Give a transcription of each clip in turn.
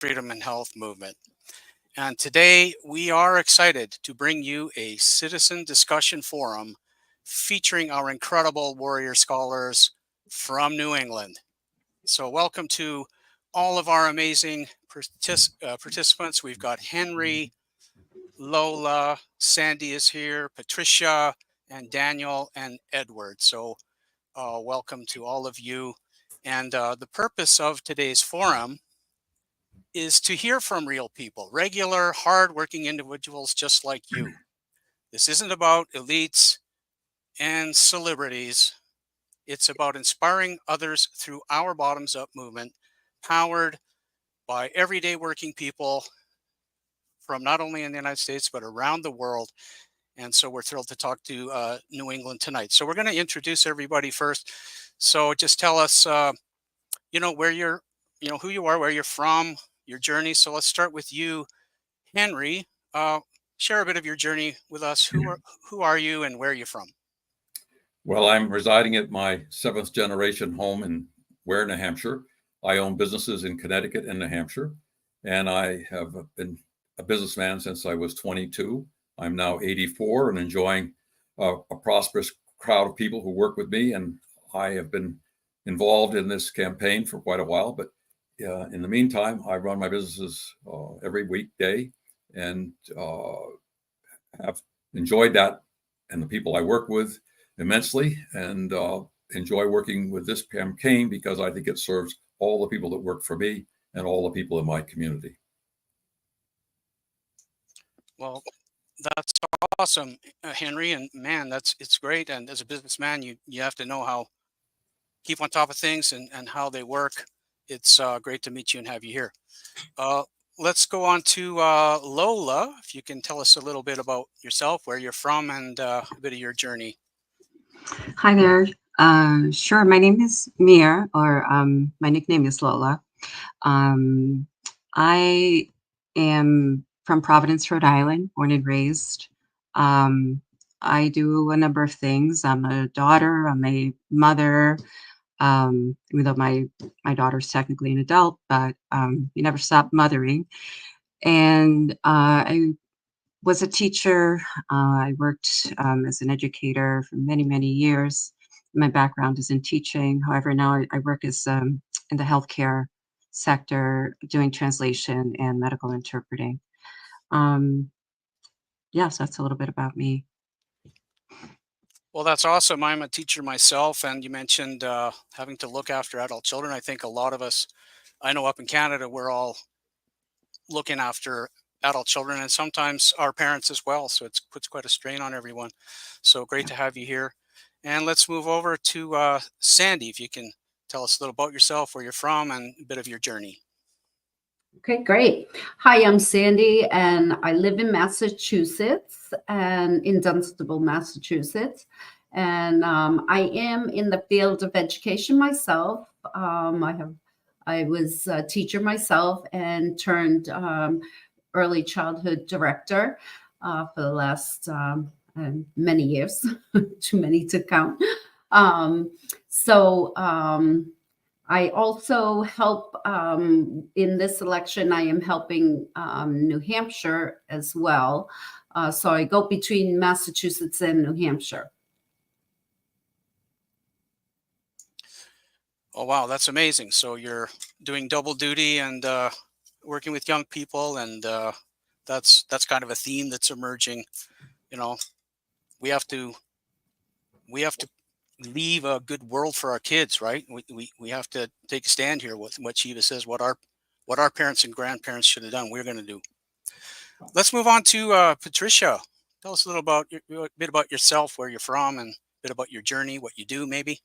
freedom and health movement. And today we are excited to bring you a citizen discussion forum featuring our incredible warrior scholars from New England. So welcome to all of our amazing participants. We've got Henry, Lola, Sandy is here, Patricia, and Daniel and Edward. So welcome to all of you. And the purpose of today's forum is to hear from real people, regular, hardworking individuals just like you. This isn't about elites and celebrities. It's about inspiring others through our bottoms-up movement, powered by everyday working people from not only in the United States, but around the world. And so we're thrilled to talk to New England tonight. So we're going to introduce everybody first. So just tell us, where you're, who you are, where you're from, your journey. So let's start with you, Henry. Share a bit of your journey with us. Who are you and where are you from? Well, I'm residing at my seventh generation home in Ware, New Hampshire. I own businesses in Connecticut and New Hampshire, and I have been a businessman since I was 22. I'm now 84 and enjoying a prosperous crowd of people who work with me, and I have been involved in this campaign for quite a while. But in the meantime, I run my businesses every weekday and have enjoyed that and the people I work with immensely, and enjoy working with this campaign because I think it serves all the people that work for me and all the people in my community. Well, that's awesome, Henry, and man, it's great. And as a businessman, you have to know how keep on top of things and how they work. It's great to meet you and have you here. Let's go on to Lola. If you can tell us a little bit about yourself, where you're from, and a bit of your journey. Hi there. Sure. My name is Mir, or my nickname is Lola. I am from Providence, Rhode Island, born and raised. I do a number of things. I'm a daughter. I'm a mother. Even though my daughter's technically an adult, but you never stop mothering. And I was a teacher. I worked as an educator for many, many years. My background is in teaching. However, now I work as in the healthcare sector, doing translation and medical interpreting. So that's a little bit about me. Well, that's awesome. I'm a teacher myself, and you mentioned having to look after adult children. I think a lot of us, I know up in Canada, we're all looking after adult children and sometimes our parents as well. So it puts quite a strain on everyone. So great to have you here. And let's move over to Sandy, if you can tell us a little about yourself, where you're from, and a bit of your journey. Okay, great. Hi, I'm Sandy, and I live in Massachusetts, and in Dunstable, Massachusetts. And I am in the field of education myself. I was a teacher myself and turned early childhood director for the last many years, too many to count. I also help in this election. I am helping New Hampshire as well. So I go between Massachusetts and New Hampshire. Oh, wow, that's amazing. So you're doing double duty and working with young people, and that's kind of a theme that's emerging. We have to leave a good world for our kids, right? We have to take a stand here with what Shiva says, what our parents and grandparents should have done. We're going to do. Let's move on to Patricia. Tell us a bit about yourself, where you're from, and a bit about your journey, what you do, maybe.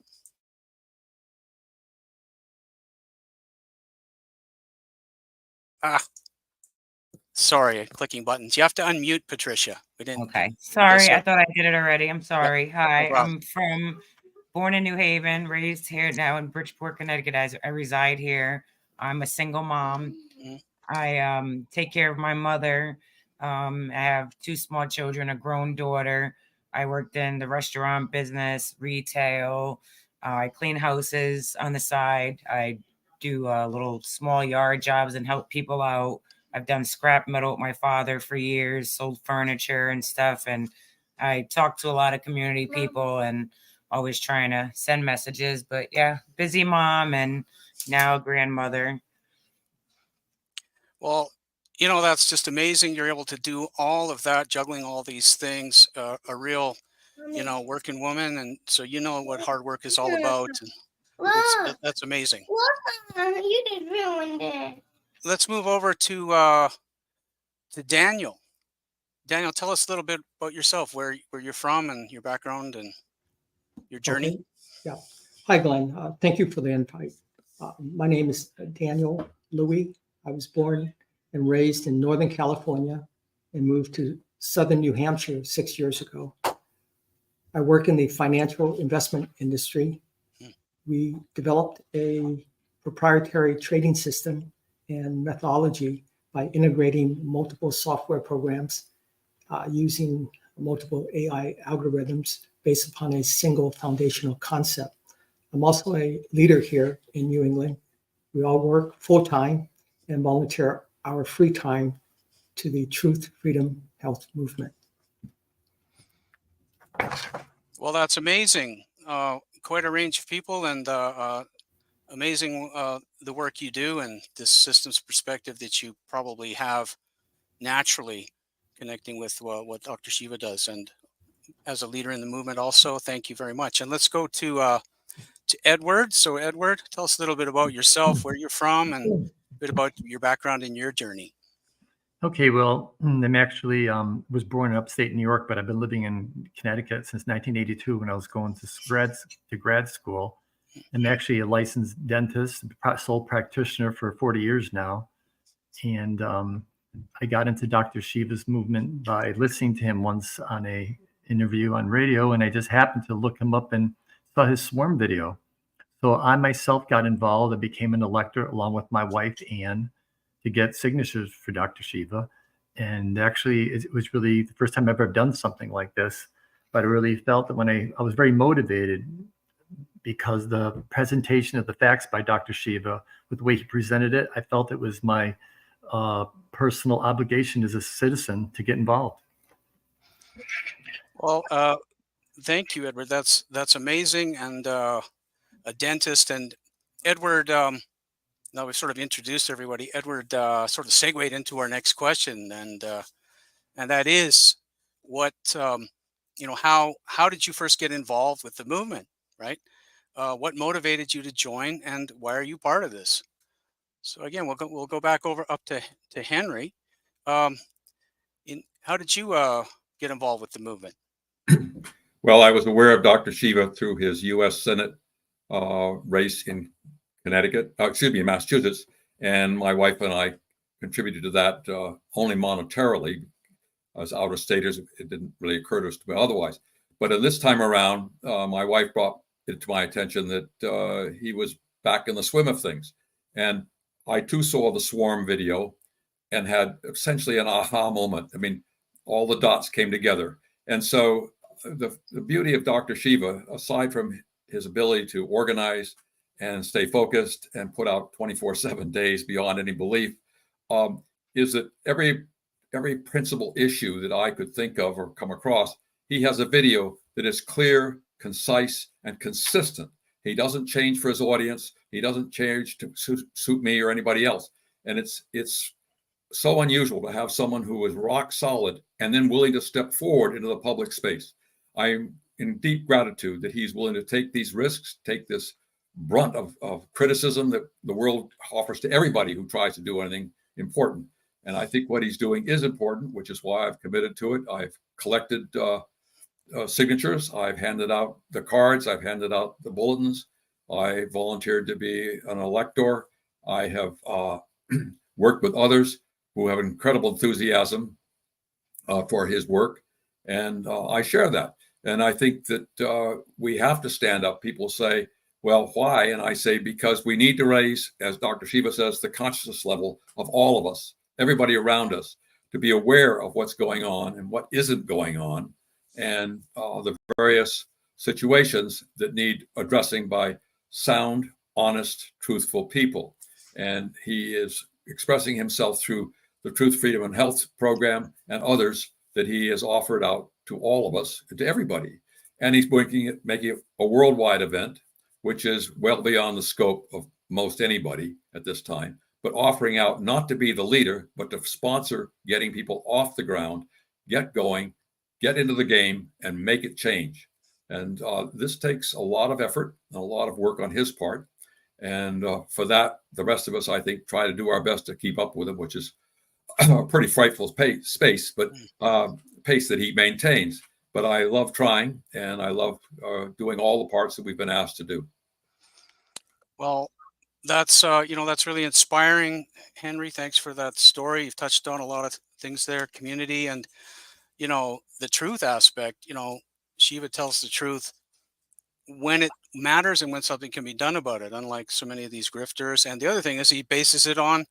Sorry, clicking buttons. You have to unmute, Patricia. We didn't. Okay. Sorry, I thought I did it already. I'm sorry. Yeah, hi, no I'm born in New Haven, raised here now in Bridgeport, Connecticut. I reside here. I'm a single mom. Mm-hmm. I take care of my mother. I have two small children, a grown daughter. I worked in the restaurant business, retail. I clean houses on the side. I do little small yard jobs and help people out. I've done scrap metal with my father for years, sold furniture and stuff. And I talk to a lot of community people and always trying to send messages. But yeah, busy mom and now grandmother. Well, you know, that's just amazing. You're able to do all of that, juggling all these things, a real, you know, working woman. And so you know what hard work is all about. And that's amazing. You did ruin it. Let's move over to Daniel. Daniel, tell us a little bit about yourself, where you're from and your background and your journey. Okay. Yeah. Hi, Glenn. Thank you for the invite. My name is Daniel Louis. I was born and raised in Northern California and moved to Southern New Hampshire 6 years ago. I work in the financial investment industry. We developed a proprietary trading system and methodology by integrating multiple software programs using multiple AI algorithms based upon a single foundational concept. I'm also a leader here in New England. We all work full-time and volunteer our free time to the Truth, Freedom, Health movement. Well, that's amazing. Quite a range of people, and amazing the work you do and this systems perspective that you probably have naturally connecting with what Dr. Shiva does. And as a leader in the movement also, thank you very much. And let's go to Edward. So Edward, tell us a little bit about yourself, where you're from, and a bit about your background and your journey. Okay, well, I'm actually was born in upstate New York, but I've been living in Connecticut since 1982 when I was going to grad school. I'm actually a licensed dentist, sole practitioner for 40 years now. And I got into Dr. Shiva's movement by listening to him once on a interview on radio, and I just happened to look him up and saw his swarm video. So I myself got involved and became an elector along with my wife, Ann, to get signatures for Dr. Shiva. And actually, it was really the first time I've ever done something like this. But I really felt that when I was very motivated because the presentation of the facts by Dr. Shiva, with the way he presented it, I felt it was my personal obligation as a citizen to get involved. Well, thank you, Edward. That's amazing. And a dentist. And Edward, now we've sort of introduced everybody. Edward sort of segued into our next question, and that is, what you know, how did you first get involved with the movement, right? What motivated you to join, and why are you part of this? So again, we'll go back over up to Henry. How did you get involved with the movement? Well, I was aware of Dr. Shiva through his U.S. Senate race in Massachusetts, and my wife and I contributed to that only monetarily. As out-of-staters, it didn't really occur to us to be otherwise. But at this time around, my wife brought it to my attention that he was back in the swim of things. And I too saw the swarm video and had essentially an aha moment. I mean, all the dots came together. And so the beauty of Dr. Shiva, aside from his ability to organize and stay focused and put out 24/7 days beyond any belief, is that every principal issue that I could think of or come across, he has a video that is clear, concise, and consistent. He doesn't change for his audience. He doesn't change to suit me or anybody else. And it's so unusual to have someone who is rock solid and then willing to step forward into the public space. I'm in deep gratitude that he's willing to take these risks, take this brunt of criticism that the world offers to everybody who tries to do anything important. And I think what he's doing is important, which is why I've committed to it. I've collected signatures. I've handed out the cards. I've handed out the bulletins. I volunteered to be an elector. I have worked with others who have incredible enthusiasm for his work. And I share that. And I think that we have to stand up. People say, well, why? And I say, because we need to raise, as Dr. Shiva says, the consciousness level of all of us, everybody around us, to be aware of what's going on and what isn't going on, and the various situations that need addressing by sound, honest, truthful people. And he is expressing himself through the Truth, Freedom, and Health program and others that he has offered out to all of us, to everybody. And he's making it a worldwide event, which is well beyond the scope of most anybody at this time, but offering out not to be the leader, but to sponsor getting people off the ground, get going, get into the game, and make it change. And this takes a lot of effort and a lot of work on his part. And for that, the rest of us, I think, try to do our best to keep up with him, which is a pretty frightful pace that he maintains. But I love trying, and I love doing all the parts that we've been asked to do. Well, that's that's really inspiring, Henry. Thanks for that story. You've touched on a lot of things there, community, and the truth aspect. Shiva tells the truth when it matters and when something can be done about it, unlike so many of these grifters. And the other thing is he bases it on,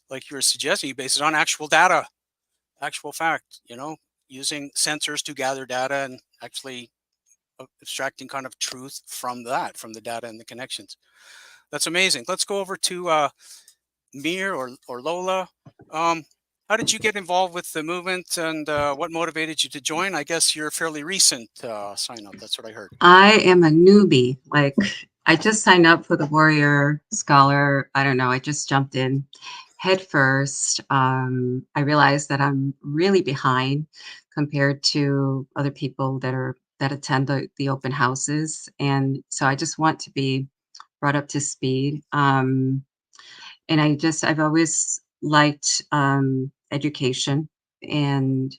like you were suggesting, he bases it on actual data, actual fact, using sensors to gather data and actually extracting kind of truth from that, from the data and the connections. That's amazing. Let's go over to Mir or Lola. How did you get involved with the movement, and what motivated you to join? I guess you're a fairly recent sign up. That's what I heard. I am a newbie. Like, I just signed up for the Warrior Scholar. I don't know. I just jumped in head first. I realized that I'm really behind compared to other people that attend the open houses, and so I just want to be brought up to speed. And I've always liked education, and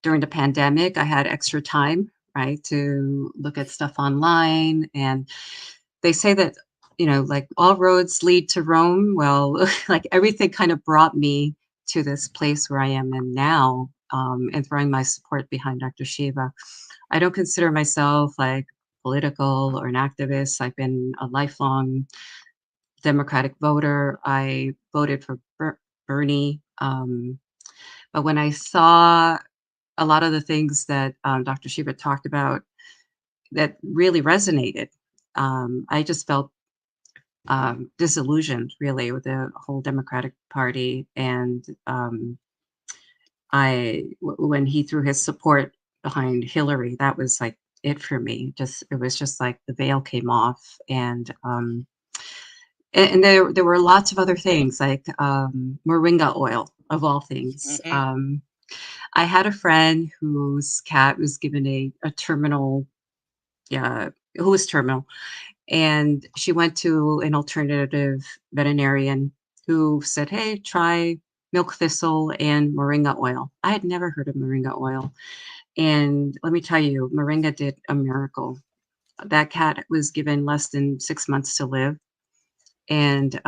during the pandemic I had extra time, right, to look at stuff online. And they say that like all roads lead to Rome. Well, like everything kind of brought me to this place where I am in now, and throwing my support behind Dr. Shiva. I don't consider myself like political or an activist. I've been a lifelong Democratic voter. I voted for Bernie. But when I saw a lot of the things that Dr. Shiva talked about that really resonated, I just felt disillusioned really with the whole Democratic Party. And when he threw his support behind Hillary, that was like it for me. It was just like the veil came off. And there were lots of other things like moringa oil, of all things. Mm-hmm. I had a friend whose cat was given a terminal, who was terminal, and she went to an alternative veterinarian who said, "Hey, try milk thistle and moringa oil." I had never heard of moringa oil, and let me tell you, moringa did a miracle. That cat was given less than 6 months to live, and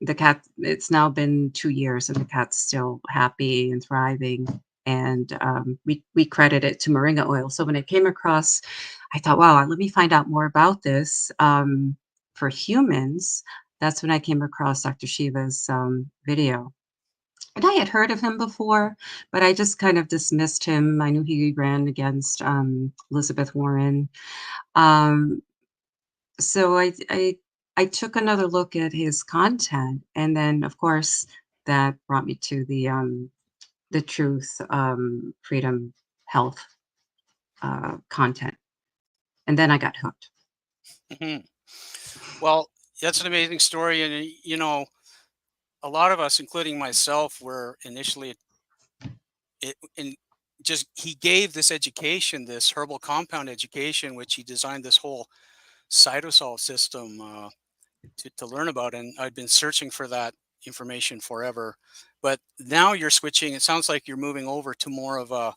the cat, it's now been 2 years and the cat's still happy and thriving. And we credit it to moringa oil. So when I came across, I thought, wow, let me find out more about this for humans. That's when I came across Dr. Shiva's video. And I had heard of him before, but I just kind of dismissed him. I knew he ran against Elizabeth Warren. So I took another look at his content, and then of course that brought me to the Truth, Freedom, Health content, and then I got hooked. Mm-hmm. Well, that's an amazing story, and a lot of us, including myself, were initially he gave this education, this herbal compound education, which he designed this whole cytosol system to learn about, and I'd been searching for that information forever. But now you're switching. It sounds like you're moving over to more of a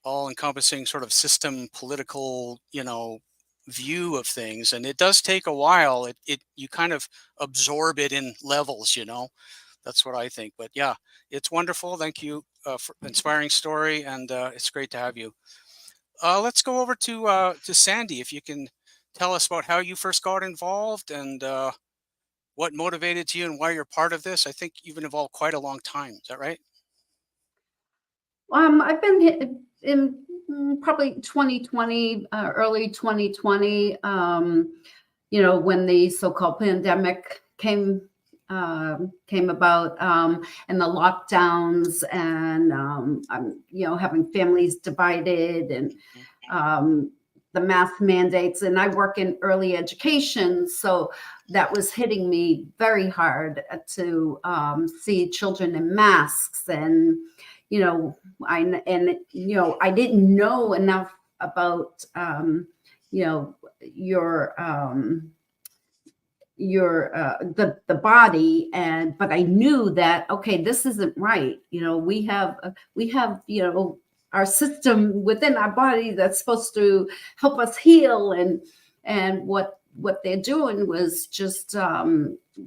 all-encompassing sort of system political, view of things, and it does take a while. You kind of absorb it in levels. That's what I think. But yeah, it's wonderful. Thank you for inspiring story, and it's great to have you. Let's go over to Sandy. If you can tell us about how you first got involved and what motivated you and why you're part of this. I think you've been involved quite a long time. Is that right? I've been in probably 2020, early 2020. when the so-called pandemic came about, and the lockdowns, and having families divided, and the mask mandates. And I work in early education, so that was hitting me very hard to see children in masks. And I didn't know enough about the body, but I knew that, okay, this isn't right. We have our system within our body that's supposed to help us heal, and what they're doing was just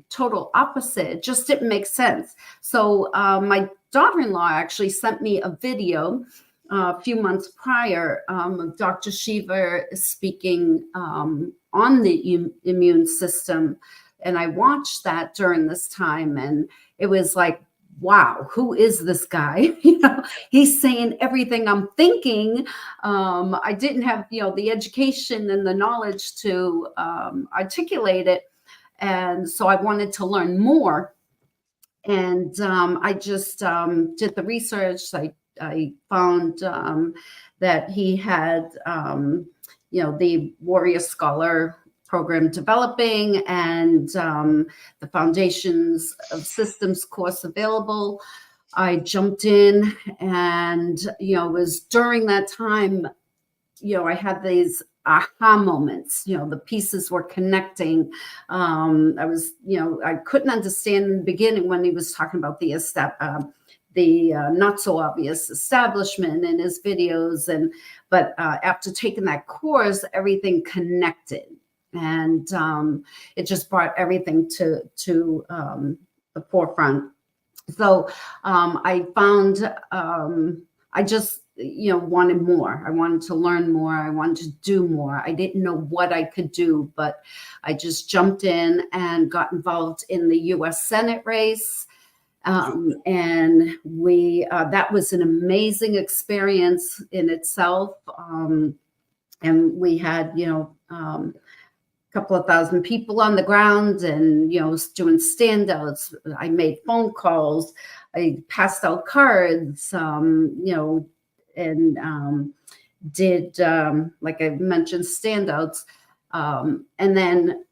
total opposite. It just didn't make sense. So my daughter-in-law actually sent me a video a few months prior of Dr.SHIVA speaking on the immune system. And I watched that during this time, and it was like, wow, who is this guy? He's saying everything I'm thinking. I didn't have, the education and the knowledge to articulate it. And so I wanted to learn more. And I just did the research. I found that he had, the Warrior Scholar program developing, and the Foundations of Systems course available. I jumped in, and it was during that time, I had these aha moments. The pieces were connecting. I couldn't understand in the beginning when he was talking about the not so obvious establishment in his videos, but after taking that course, everything connected. And it just brought everything to the forefront. So I found I just wanted more. I wanted to learn more. I wanted to do more. I didn't know what I could do, but I just jumped in and got involved in the U.S. Senate race. And that was an amazing experience in itself. And we had, couple of thousand people on the ground, and doing standouts. I made phone calls, I passed out cards, and did like I mentioned, standouts, and then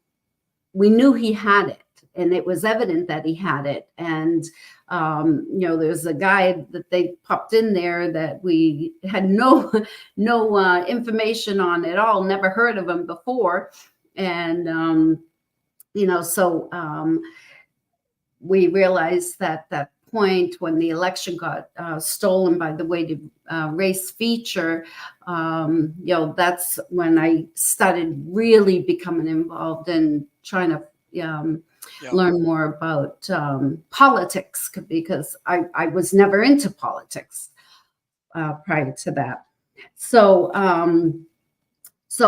we knew he had it, and it was evident that he had it. And there's a guy that they popped in there that we had no information on at all, never heard of him before. And, so we realized that point when the election got stolen by the weighted race feature, that's when I started really becoming involved in trying to learn more about politics, because I was never into politics prior to that. So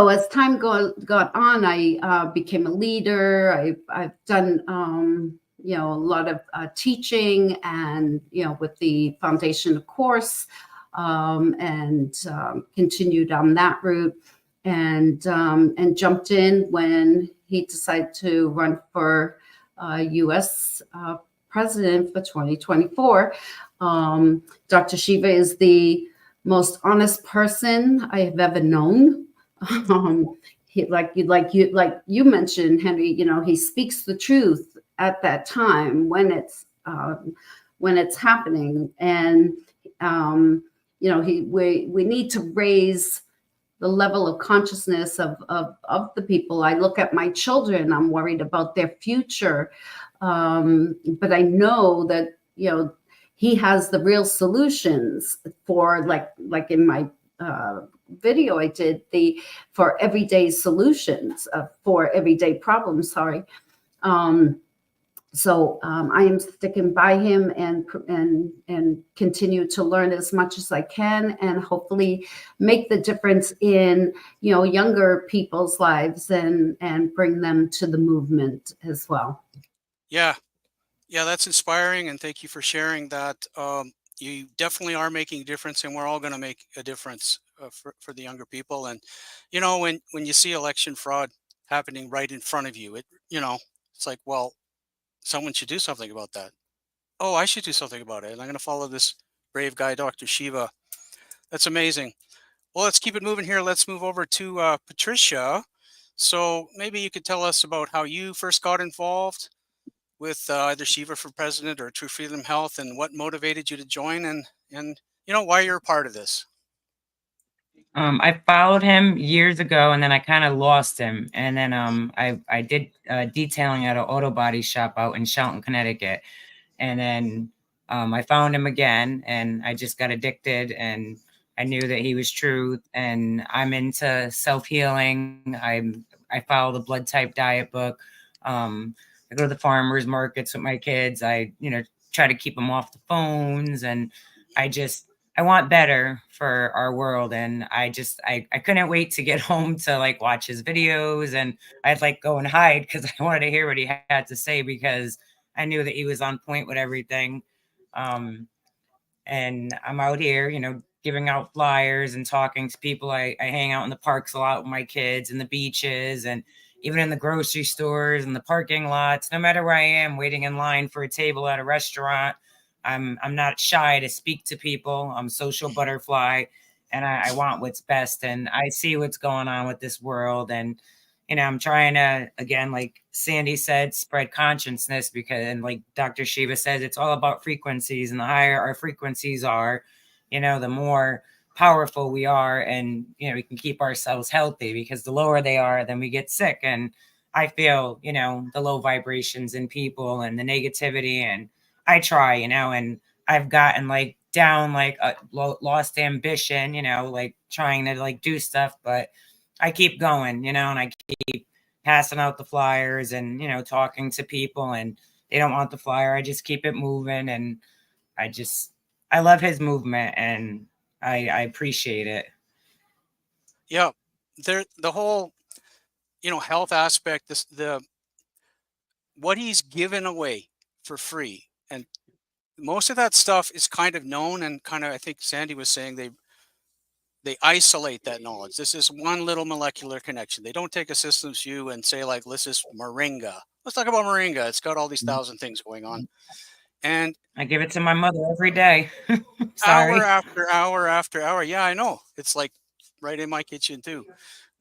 as time got on, I became a leader. I've done, a lot of teaching, and, with the foundation course, and continued on that route, and jumped in when he decided to run for U.S. president for 2024. Dr.SHIVA is the most honest person I have ever known. Like you mentioned, Henry, he speaks the truth at that time when it's happening. And we need to raise the level of consciousness of the people. I look at my children, I'm worried about their future, but I know that he has the real solutions for, like in my video I did, for everyday solutions, for everyday problems, sorry. So I am sticking by him, and continue to learn as much as I can, and hopefully make the difference in younger people's lives, and bring them to the movement as well. Yeah, that's inspiring, and thank you for sharing that. You definitely are making a difference, and we're all going to make a difference for the younger people. And when you see election fraud happening right in front of you. It's like, well, someone should do something about that. Oh, I should do something about it. And I'm going to follow this brave guy, Dr. Shiva. That's amazing. Well, let's keep it moving here. Let's move over to Patricia. So maybe you could tell us about how you first got involved with either Shiva for President or True Freedom Health, and what motivated you to join, and why you're a part of this. I followed him years ago, and then I kind of lost him. And then I did detailing at an auto body shop out in Shelton, Connecticut. And then I found him again, and I just got addicted, and I knew that he was truth. And I'm into self-healing. I follow the blood type diet book. I go to the farmers markets with my kids. I try to keep them off the phones, and I want better for our world. And I couldn't wait to get home to like watch his videos, and I'd like go and hide because I wanted to hear what he had to say, because I knew that he was on point with everything. And I'm out here, giving out flyers and talking to people. I hang out in the parks a lot with my kids, and the beaches, and even in the grocery stores and the parking lots. No matter where I am, waiting in line for a table at a restaurant, I'm not shy to speak to people. I'm a social butterfly, and I want what's best. And I see what's going on with this world. And, I'm trying to, again, like Sandy said, spread consciousness, because, and like Dr. Shiva says, it's all about frequencies, and the higher our frequencies are, the more powerful we are, and, we can keep ourselves healthy, because the lower they are, then we get sick. And I feel, the low vibrations in people and the negativity, and I try, and I've gotten like down, like lost ambition, like trying to like do stuff, but I keep going, and I keep passing out the flyers, and, talking to people, and they don't want the flyer. I just keep it moving. And I love his movement, and I appreciate it. Yeah. The whole, health aspect, what he's given away for free. And most of that stuff is kind of known, and kind of, I think Sandy was saying, they isolate that knowledge. This is one little molecular connection. They don't take a systems view and say, like, this is moringa. Let's talk about moringa. It's got all these 1,000 things going on. And I give it to my mother every day. hour after hour after hour. Yeah, I know. It's like right in my kitchen too.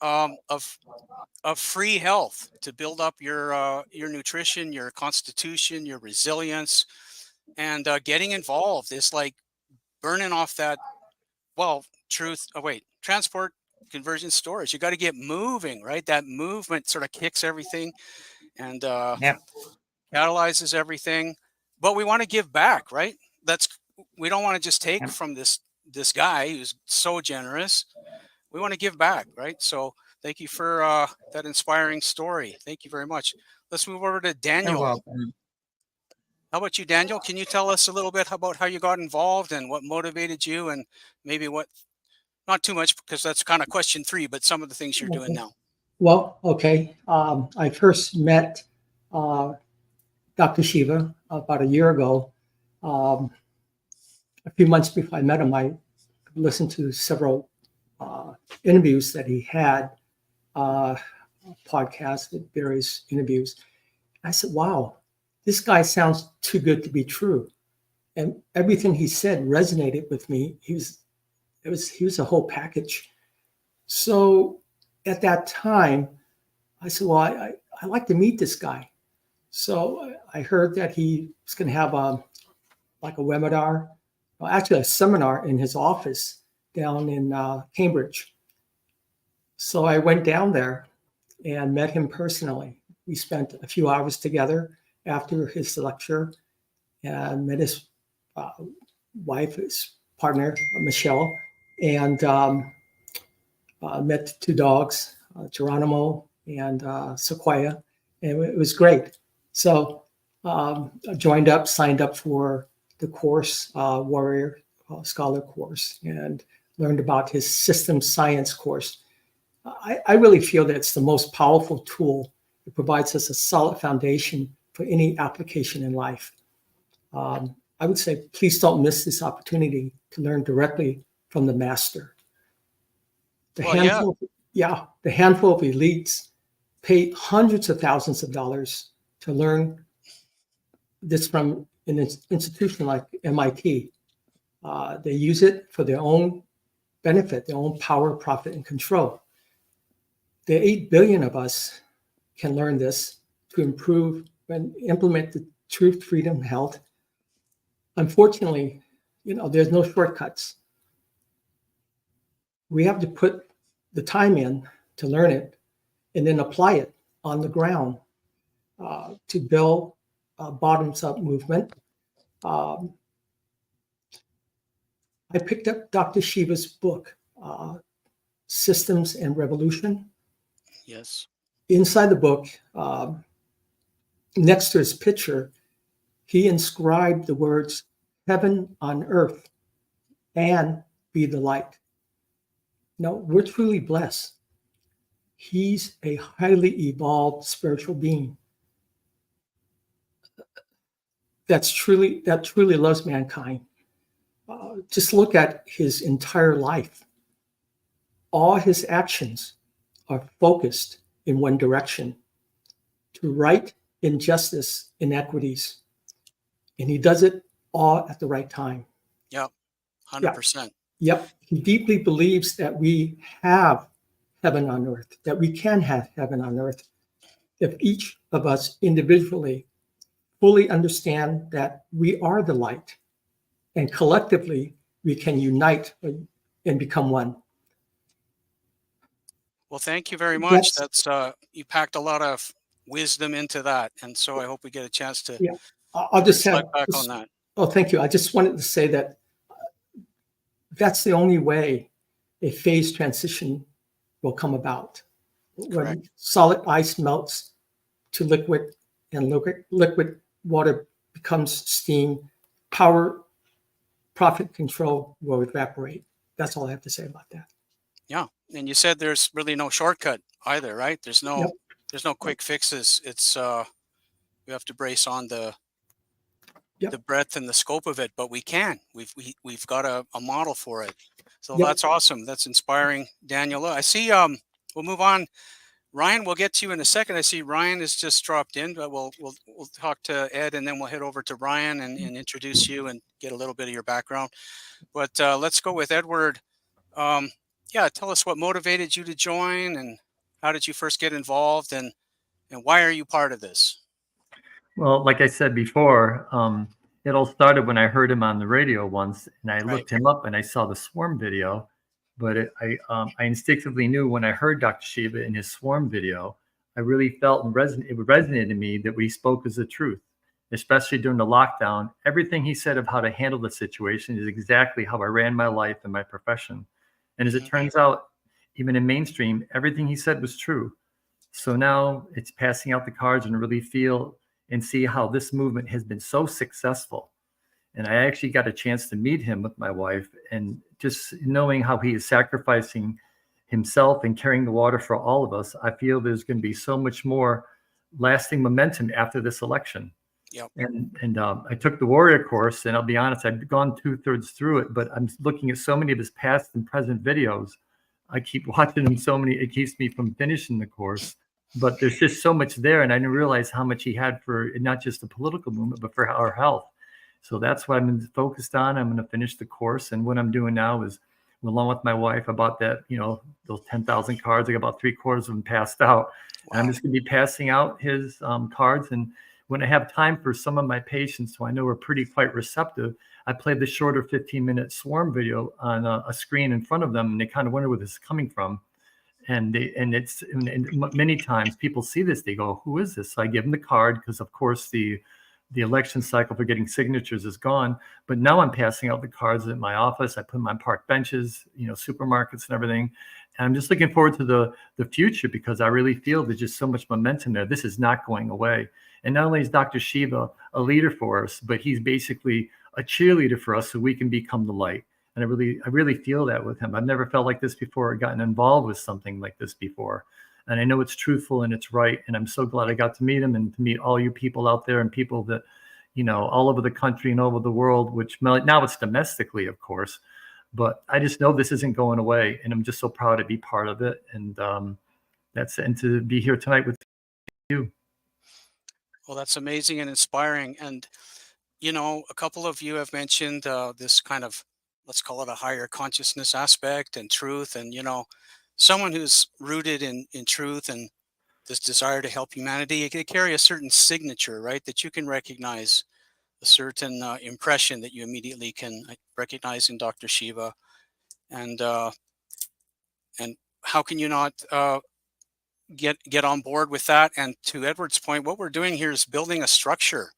Of free health to build up your nutrition, your constitution, your resilience, and getting involved is like burning off that. Well, transport, conversion, storage. You got to get moving, right? That movement sort of kicks everything, and catalyzes everything. But we want to give back, right? We don't want to just take from this guy who's so generous. We want to give back, right? So thank you for that inspiring story. Thank you very much. Let's move over to Daniel. You're welcome. How about you, Daniel? Can you tell us a little bit about how you got involved and what motivated you, and maybe not too much, because that's kind of question 3, but some of the things you're doing now. Well, okay. I first met Dr. Shiva about a year ago. A few months before I met him, I listened to several interviews that he had, podcasts with various interviews. I said, wow, this guy sounds too good to be true. And everything he said resonated with me. He was a whole package. So at that time, I said, well, I'd like to meet this guy. So I heard that he was going to have a webinar, well, actually a seminar in his office down in Cambridge. So I went down there and met him personally. We spent a few hours together after his lecture, and met his wife, his partner, Michelle, and met 2 dogs, Geronimo and Sequoia, and it was great. So I signed up for the course, Warrior Scholar course, and learned about his system science course. I really feel that it's the most powerful tool. It provides us a solid foundation for any application in life. I would say, please don't miss this opportunity to learn directly from the master. The handful of elites pay hundreds of thousands of dollars to learn this from an institution like MIT. They use it for their own benefit, their own power, profit, and control. The 8 billion of us can learn this to improve and implement the truth, freedom, health. Unfortunately, there's no shortcuts. We have to put the time in to learn it and then apply it on the ground to build a bottoms-up movement. I picked up Dr.SHIVA's book, Systems and Revolution. Yes. Inside the book, next to his picture, he inscribed the words, heaven on earth and be the light. Now, we're truly blessed. He's a highly evolved spiritual being that truly loves mankind. Just look at his entire life. All his actions are focused in one direction, to right injustice, inequities. And he does it all at the right time. Yep. 100%. Yep. He deeply believes that we have heaven on earth, that we can have heaven on earth if each of us individually fully understand that we are the light, and collectively we can unite and become one. Well, thank you very much. That's you packed a lot of wisdom into that, and so I hope we get a chance to. Yeah, I'll just have back on that. Oh, thank you. I just wanted to say that that's the only way a phase transition will come about. Correct. When solid ice melts to liquid, and liquid water becomes steam, power, profit control will evaporate. That's all I have to say about that. Yeah, and you said there's really no shortcut either, right? There's no quick fixes. It's we have to brace on the breadth and the scope of it, but we can. We've got a model for it. So that's awesome. That's inspiring, Daniel. I see. We'll move on. Ryan, we'll get to you in a second. I see Ryan has just dropped in, but we'll talk to Ed, and then we'll head over to Ryan and introduce you and get a little bit of your background. But let's go with Edward. Yeah, tell us what motivated you to join, and how did you first get involved, and why are you part of this? Well, like I said before, it all started when I heard him on the radio once, and I looked him up and I saw the swarm video. But I instinctively knew when I heard Dr. Shiva in his swarm video, I really felt it resonated in me that what he spoke is the truth, especially during the lockdown. Everything he said of how to handle the situation is exactly how I ran my life and my profession. And as it turns out, even in mainstream, everything he said was true. So now it's passing out the cards and really feel and see how this movement has been so successful. And I actually got a chance to meet him with my wife, and just knowing how he is sacrificing himself and carrying the water for all of us, I feel there's going to be so much more lasting momentum after this election. Yep. And I took the Warrior course, and I'll be honest, I've gone 2/3 through it, but I'm looking at so many of his past and present videos. I keep watching them so many, it keeps me from finishing the course. But there's just so much there, and I didn't realize how much he had for not just the political movement, but for our health. So that's what I've been focused on. I'm going to finish the course, and what I'm doing now is, along with my wife, I bought that, those 10,000 cards. I got about 3/4 of them passed out. Wow. I'm just going to be passing out his cards, and when I have time for some of my patients, who I know are quite receptive, I play the shorter 15-minute swarm video on a screen in front of them, and they kind of wonder where this is coming from. And many times people see this, they go, "Who is this?" So I give them the card, because of course the election cycle for getting signatures is gone. But now I'm passing out the cards at my office. I put them on park benches, supermarkets and everything. And I'm just looking forward to the future, because I really feel there's just so much momentum there. This is not going away. And not only is Dr. Shiva a leader for us, but he's basically a cheerleader for us so we can become the light. And I really feel that with him. I've never felt like this before or gotten involved with something like this before. And I know it's truthful and it's right. And I'm so glad I got to meet him, and to meet all you people out there, and people that, all over the country and all over the world, which now it's domestically, of course. But I just know this isn't going away, and I'm just so proud to be part of it. And that's and to be here tonight with you. Well, that's amazing and inspiring. And, you know, a couple of you have mentioned this kind of, let's call it a higher consciousness aspect and truth. And, you know, someone who's rooted in truth and this desire to help humanity, it can carry a certain signature, right? That you can recognize, a certain impression that you immediately can recognize in Dr.SHIVA. And how can you not get on board with that? And to Edward's point, what we're doing here is building a structure.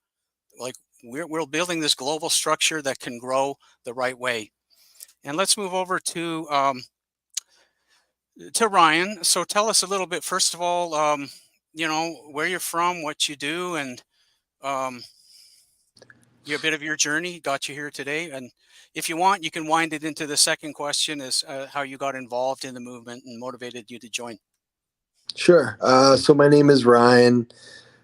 Like we're building this global structure that can grow the right way. And let's move over to Ryan. So tell us a little bit, first of all, you know, where you're from, what you do, and a bit of your journey got you here today. And if you want, you can wind it into the second question, is how you got involved in the movement and motivated you to join. Sure. So my name is Ryan.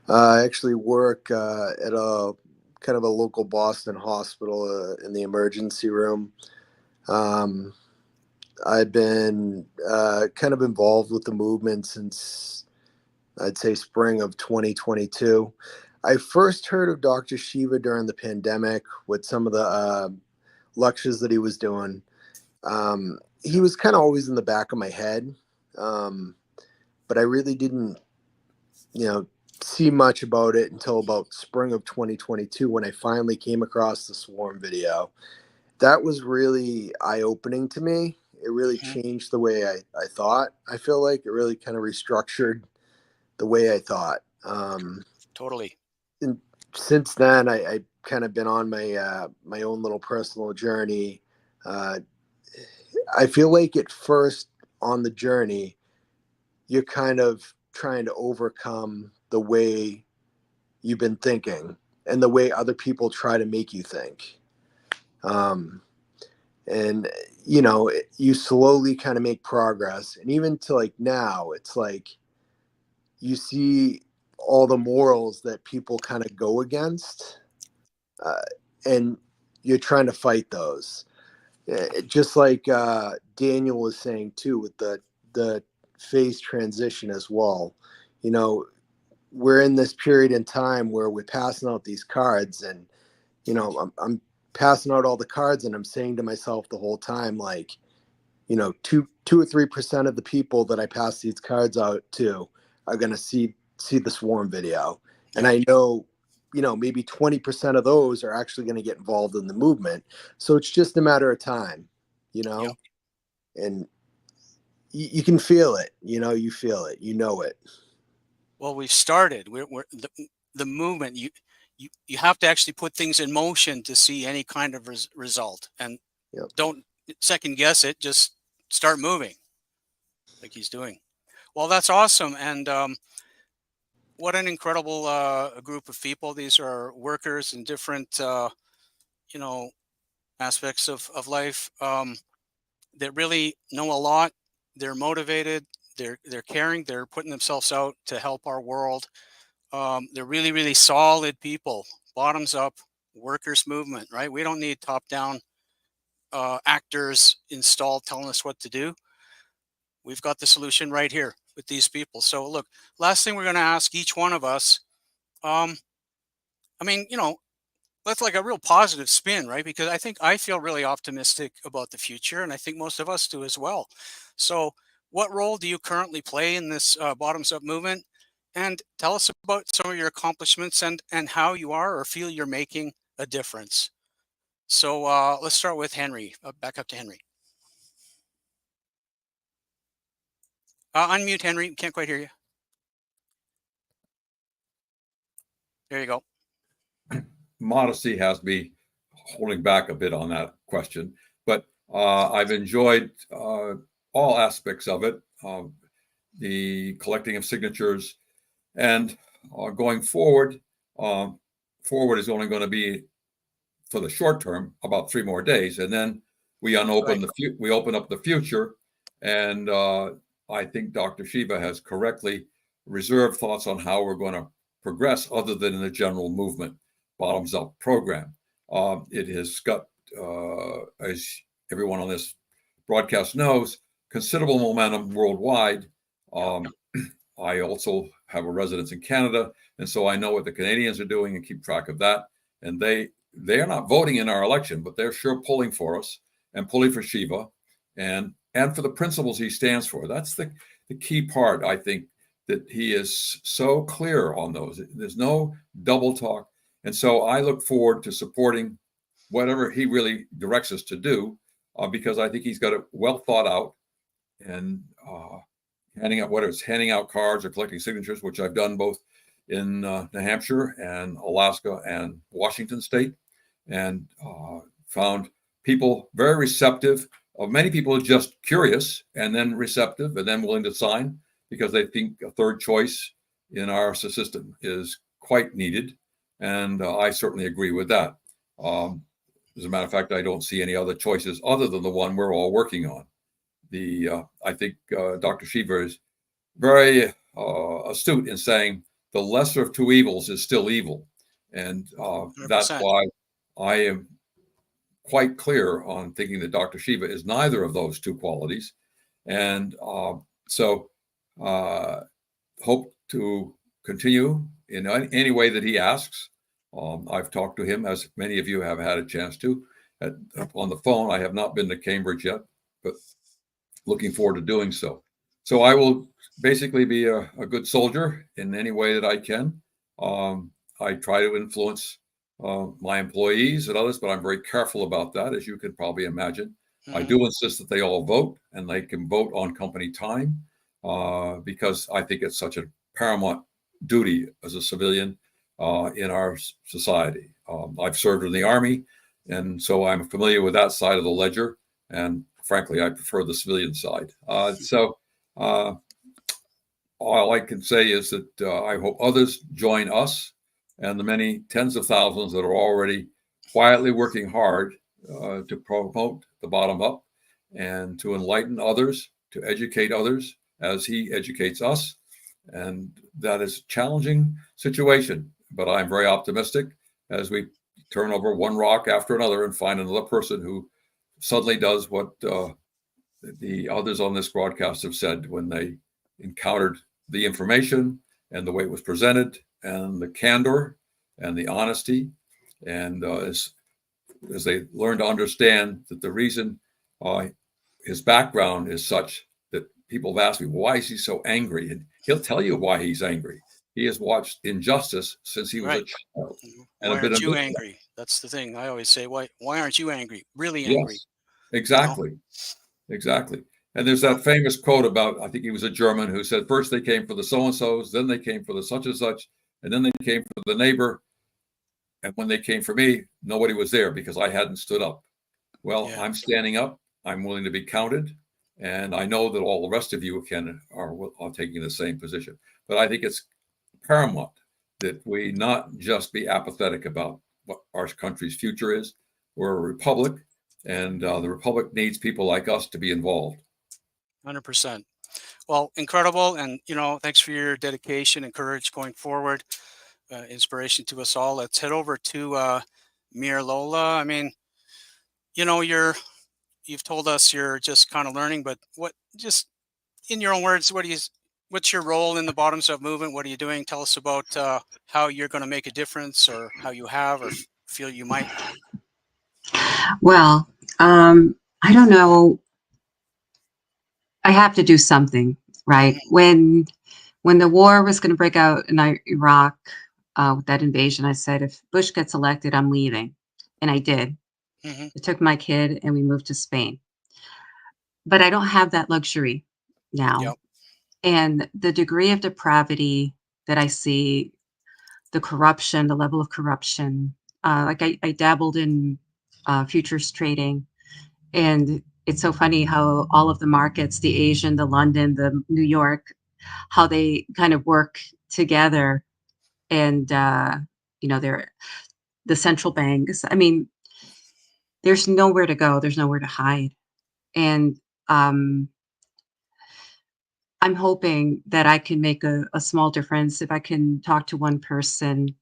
I actually work at a kind of a local Boston hospital in the emergency room. I've been kind of involved with the movement since, I'd say, spring of 2022. I first heard of Dr.SHIVA during the pandemic with some of the lectures that he was doing. He was kind of always in the back of my head, but I really didn't, see much about it until about spring of 2022 when I finally came across the swarm video. That was really eye-opening to me. It really changed the way I thought. I feel like it really kind of restructured the way I thought. Totally. And since then, I kind of been on my own little personal journey. I feel like at first on the journey, you're kind of trying to overcome the way you've been thinking and the way other people try to make you think. And, you slowly kind of make progress. And even to like now, it's like you see all the morals that people kind of go against, and you're trying to fight those. Just like Daniel was saying too, with the phase transition as well. We're in this period in time where we're passing out these cards, and I'm passing out all the cards, and I'm saying to myself the whole time, like, 2 or 3% of the people that I pass these cards out to are going to see the swarm video, and I know maybe 20% of those are actually going to get involved in the movement. So it's just a matter of time, and you can feel it. You feel it. It. Well, we've started. We're the movement. You have to actually put things in motion to see any kind of result, and don't second guess it. Just start moving, like he's doing. Well, that's awesome, and what an incredible group of people. These are workers in different, aspects of life that really know a lot. They're motivated. They're caring. They're putting themselves out to help our world. They're really, really solid people, bottoms up workers movement, right? We don't need top down actors installed telling us what to do. We've got the solution right here with these people. So look, last thing we're going to ask each one of us, that's like a real positive spin, right? Because I feel really optimistic about the future, and I think most of us do as well. So what role do you currently play in this bottoms up movement? And tell us about some of your accomplishments and how you are or feel you're making a difference. So let's start with Henry. Back up to Henry. Unmute, Henry. Can't quite hear you. There you go. Modesty has me holding back a bit on that question, but I've enjoyed all aspects of it, the collecting of signatures, and going forward. Forward is only going to be, for the short term, about 3 more days, and then we open up the future. And I think Dr.SHIVA has correctly reserved thoughts on how we're going to progress, other than in the general movement bottoms up program. It has got, as everyone on this broadcast knows, considerable momentum worldwide. I also have a residence in Canada, and so I know what the Canadians are doing and keep track of that. And they are not voting in our election, but they're sure pulling for us and pulling for Shiva and for the principles he stands for. That's the key part, I think, that he is so clear on those. There's no double talk. And so I look forward to supporting whatever he really directs us to do, because I think he's got it well thought out. And handing out, whether it's handing out cards or collecting signatures, which I've done both in New Hampshire and Alaska and Washington State, and found people very receptive. Many people are just curious and then receptive and then willing to sign because they think a third choice in our system is quite needed. And I certainly agree with that. As a matter of fact, I don't see any other choices other than the one we're all working on. I think Dr. Shiva is very astute in saying the lesser of two evils is still evil. And that's why I am quite clear on thinking that Dr. Shiva is neither of those two qualities. And so hope to continue in any way that he asks. I've talked to him, as many of you have had a chance to, on the phone. I have not been to Cambridge yet, but looking forward to doing so. So I will basically be a good soldier in any way that I can. I try to influence my employees and others, but I'm very careful about that, as you can probably imagine. Mm-hmm. I do insist that they all vote, and they can vote on company time, because I think it's such a paramount duty as a civilian in our society. I've served in the Army, and so I'm familiar with that side of the ledger. And frankly, I prefer the civilian side. So all I can say is that I hope others join us and the many tens of thousands that are already quietly working hard to promote the bottom up and to enlighten others, to educate others as he educates us. And that is a challenging situation, but I'm very optimistic as we turn over one rock after another and find another person who suddenly does what the others on this broadcast have said when they encountered the information and the way it was presented and the candor and the honesty. And as they learn to understand that the reason his background is such that people have asked me, why is he so angry? And he'll tell you why he's angry. He has watched injustice since he was a child. And why aren't you angry? That's the thing. I always say, why aren't you angry? Really angry? Yes, exactly. You know? Exactly. And there's that famous quote about, I think he was a German, who said, first they came for the so-and-sos, then they came for the such and such, and then they came for the neighbor. And when they came for me, nobody was there because I hadn't stood up. Well, I'm standing up. I'm willing to be counted. And I know that all the rest of you are taking the same position. But I think it's paramount that we not just be apathetic about what our country's future is. We're a republic, and the republic needs people like us to be involved. 100%. Well, incredible. And, thanks for your dedication and courage going forward. Inspiration to us all. Let's head over to Mir Lola. I mean, you've told us you're just kind of learning, but just in your own words, what's your role in the Bottoms Up movement? What are you doing? Tell us about how you're going to make a difference, or how you have, or feel you might. Well, I don't know. I have to do something, right? When the war was going to break out in Iraq, with that invasion, I said, if Bush gets elected, I'm leaving. And I did. Mm-hmm. I took my kid and we moved to Spain. But I don't have that luxury now. Yep. And the degree of depravity that I see, the corruption, the level of corruption, like I dabbled in futures trading. And it's so funny how all of the markets, the Asian, the London, the New York, how they kind of work together. And, they're the central banks. I mean, there's nowhere to go. There's nowhere to hide. And I'm hoping that I can make a small difference if I can talk to one person,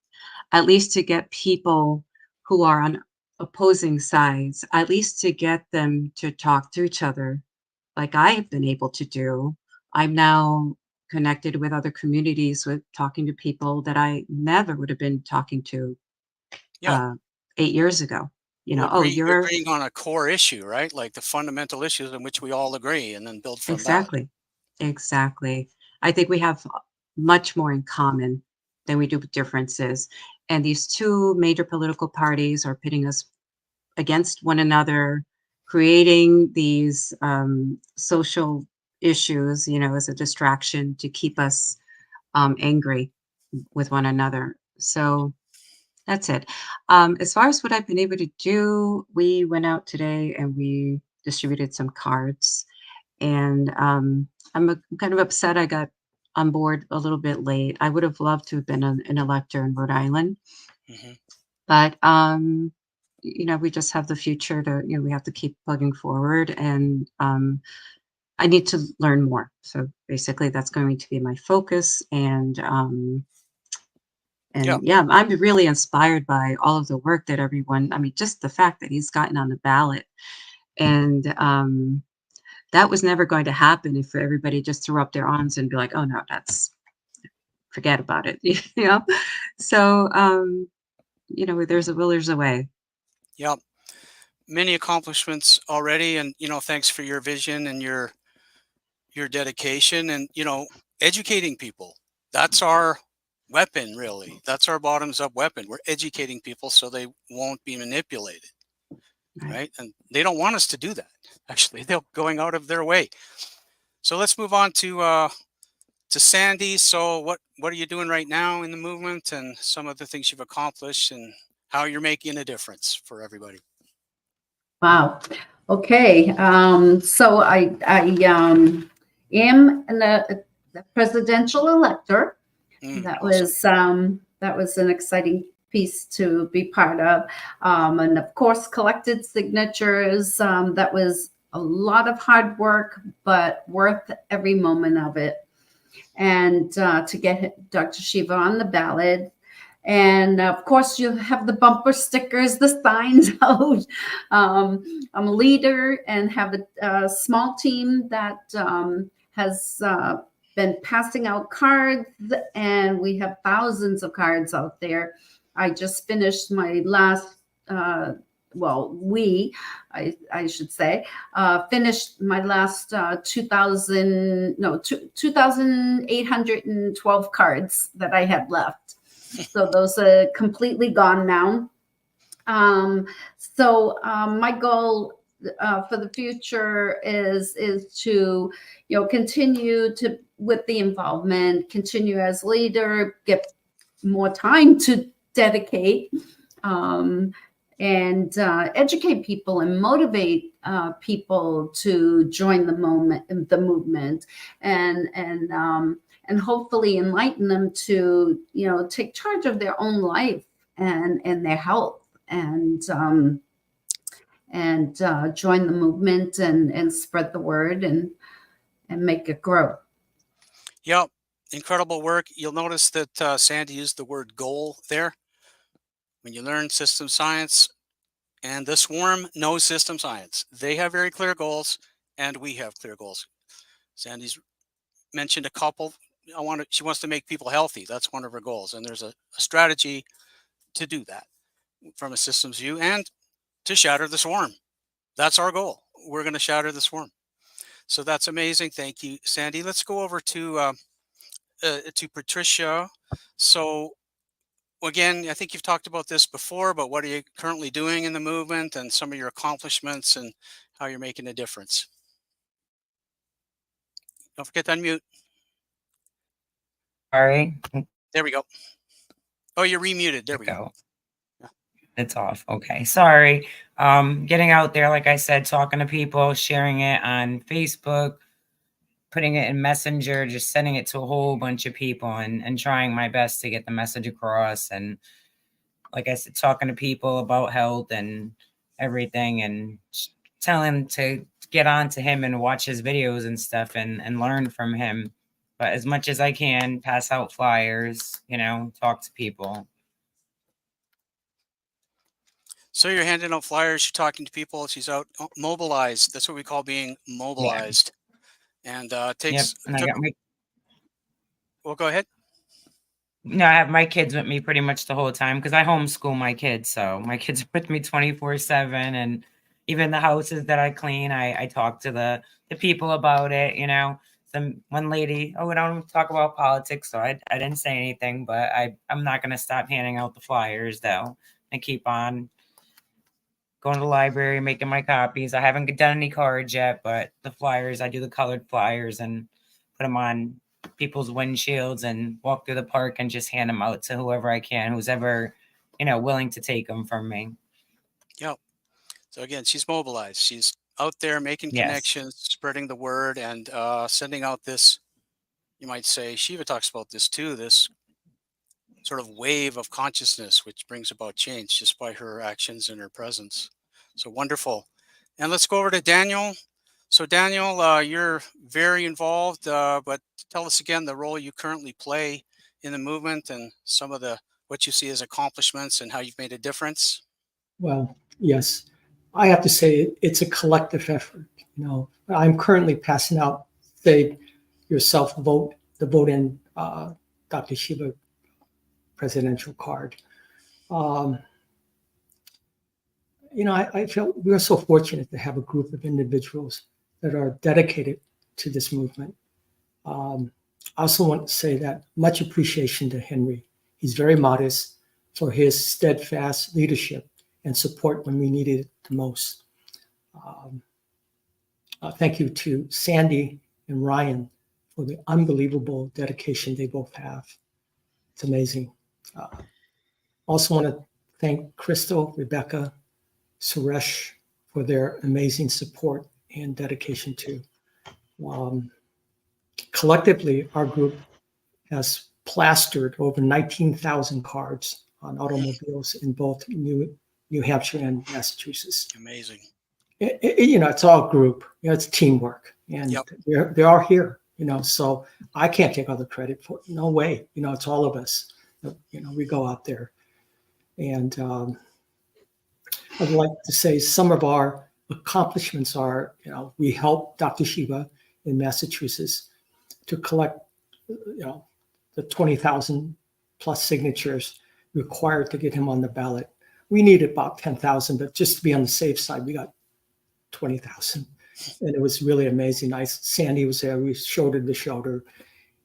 at least to get people who are on opposing sides, at least to get them to talk to each other like I have been able to do. I'm now connected with other communities, with talking to people that I never would have been talking to Yeah. 8 years ago. You know, oh, You're you're agreeing on a core issue, right? Like the fundamental issues in which we all agree, and then build from that. exactly, exactly. I think we have much more in common than we do differences. And these two major political parties are pitting us against one another, creating these social issues, you know, as a distraction to keep us angry with one another. So that's it. As far as what I've been able to do, we went out today and we distributed some cards. And kind of upset I got on board a little bit late. I would have loved to have been an elector in Rhode Island, Hmm. but you know, we just have the future to, you know, we have to keep plugging forward, and I need to learn more. So basically, that's going to be my focus, Yeah. and yeah, I'm really inspired by all of the work that everyone. I mean, just the fact that he's gotten on the ballot, and that was never going to happen if everybody just threw up their arms and be like, "Oh no, that's forget about it," you know. So you know, where there's a will, there's a way. Yeah. Many accomplishments already, and thanks for your vision and your dedication, and educating people. That's our weapon, really. That's our bottoms up weapon. We're educating people so they won't be manipulated, right? And they don't want us to do that. Actually, they're going out of their way. So let's move on to Sandy. So what are you doing right now in the movement, and some of the things you've accomplished, and how you're making a difference for everybody? Wow. Okay. So I am a presidential elector. That Awesome. was an exciting piece to be part of, and of course collected signatures. That was a lot of hard work, but worth every moment of it. And to get Dr.SHIVA on the ballot. And of course, you have the bumper stickers, the signs out. I'm a leader and have a small team that has been passing out cards, and we have thousands of cards out there. I just finished my last, I should say, finished my last 2,812 cards that I had left. So those are completely gone now. My goal for the future is to continue to with the involvement, continue as leader, get more time to dedicate, and educate people and motivate people to join the movement, and hopefully enlighten them to take charge of their own life and their health, and join the movement and spread the word and make it grow. Yep. Incredible work. You'll notice that Sandy used the word goal there. When you learn system science, and the swarm knows system science, they have very clear goals, and we have clear goals. Sandy's mentioned a couple. She wants to make people healthy. That's one of her goals, and there's a strategy to do that from a systems view, and to shatter the swarm. That's our goal. We're going to shatter the swarm. So that's amazing. Thank you, Sandy. Let's go over to Patricia. So again, I think you've talked about this before, but what are you currently doing in the movement, and some of your accomplishments, and how you're making a difference? Don't forget to unmute. Sorry. There we go. Oh, you're remuted. There we go. Yeah. It's off. Okay. Sorry. Getting out there, like I said, talking to people, sharing it on Facebook, putting it in Messenger, just sending it to a whole bunch of people, and trying my best to get the message across. And like I said, talking to people about health and everything, and telling them to get on to him and watch his videos and stuff, and learn from him. But as much as I can, pass out flyers, talk to people. So you're handing out flyers, you're talking to people, she's out mobilized. That's what we call being mobilized. Yeah. And takes. Yep. And Well, go ahead. No, I have my kids with me pretty much the whole time because I homeschool my kids. So my kids are with me 24/7. And even the houses that I clean, I talk to the people about it, you know. Some one lady, oh, we don't talk about politics, so I didn't say anything, but I'm not gonna stop handing out the flyers though and keep on going to the library, making my copies. I haven't done any cards yet, but the flyers, I do the colored flyers and put them on people's windshields and walk through the park and just hand them out to whoever I can, who's ever, you know, willing to take them from me. Yep. So again, she's mobilized. She's out there making Yes. connections, spreading the word, and sending out this, you might say, Shiva talks about this too, this sort of wave of consciousness, which brings about change just by her actions and her presence. So wonderful. And let's go over to Daniel. So Daniel, you're very involved, but tell us again the role you currently play in the movement and some of the what you see as accomplishments and how you've made a difference. Well, yes, I have to say it's a collective effort. You know, I'm currently passing out, say, yourself vote, the vote in Dr.SHIVA presidential card. You know, I feel we are so fortunate to have a group of individuals that are dedicated to this movement. I also want to say that much appreciation to Henry. He's very modest for his steadfast leadership and support when we needed it the most. Thank you to Sandy and Ryan for the unbelievable dedication they both have. It's amazing. Also want to thank Crystal, Rebecca, Suresh for their amazing support and dedication too. Collectively, our group has plastered over 19,000 cards on automobiles in both New Hampshire and Massachusetts. Amazing. You know, it's all group. You know, it's teamwork, and Yep. they are here. You know, so I can't take all the credit for it. No way. You know, it's all of us. You know, we go out there, and I'd like to say some of our accomplishments are, you know, we helped Dr.SHIVA in Massachusetts to collect, you know, the 20,000 plus signatures required to get him on the ballot. We needed about 10,000, but just to be on the safe side, we got 20,000. And it was really amazing. Sandy was there. We shoulder to shoulder.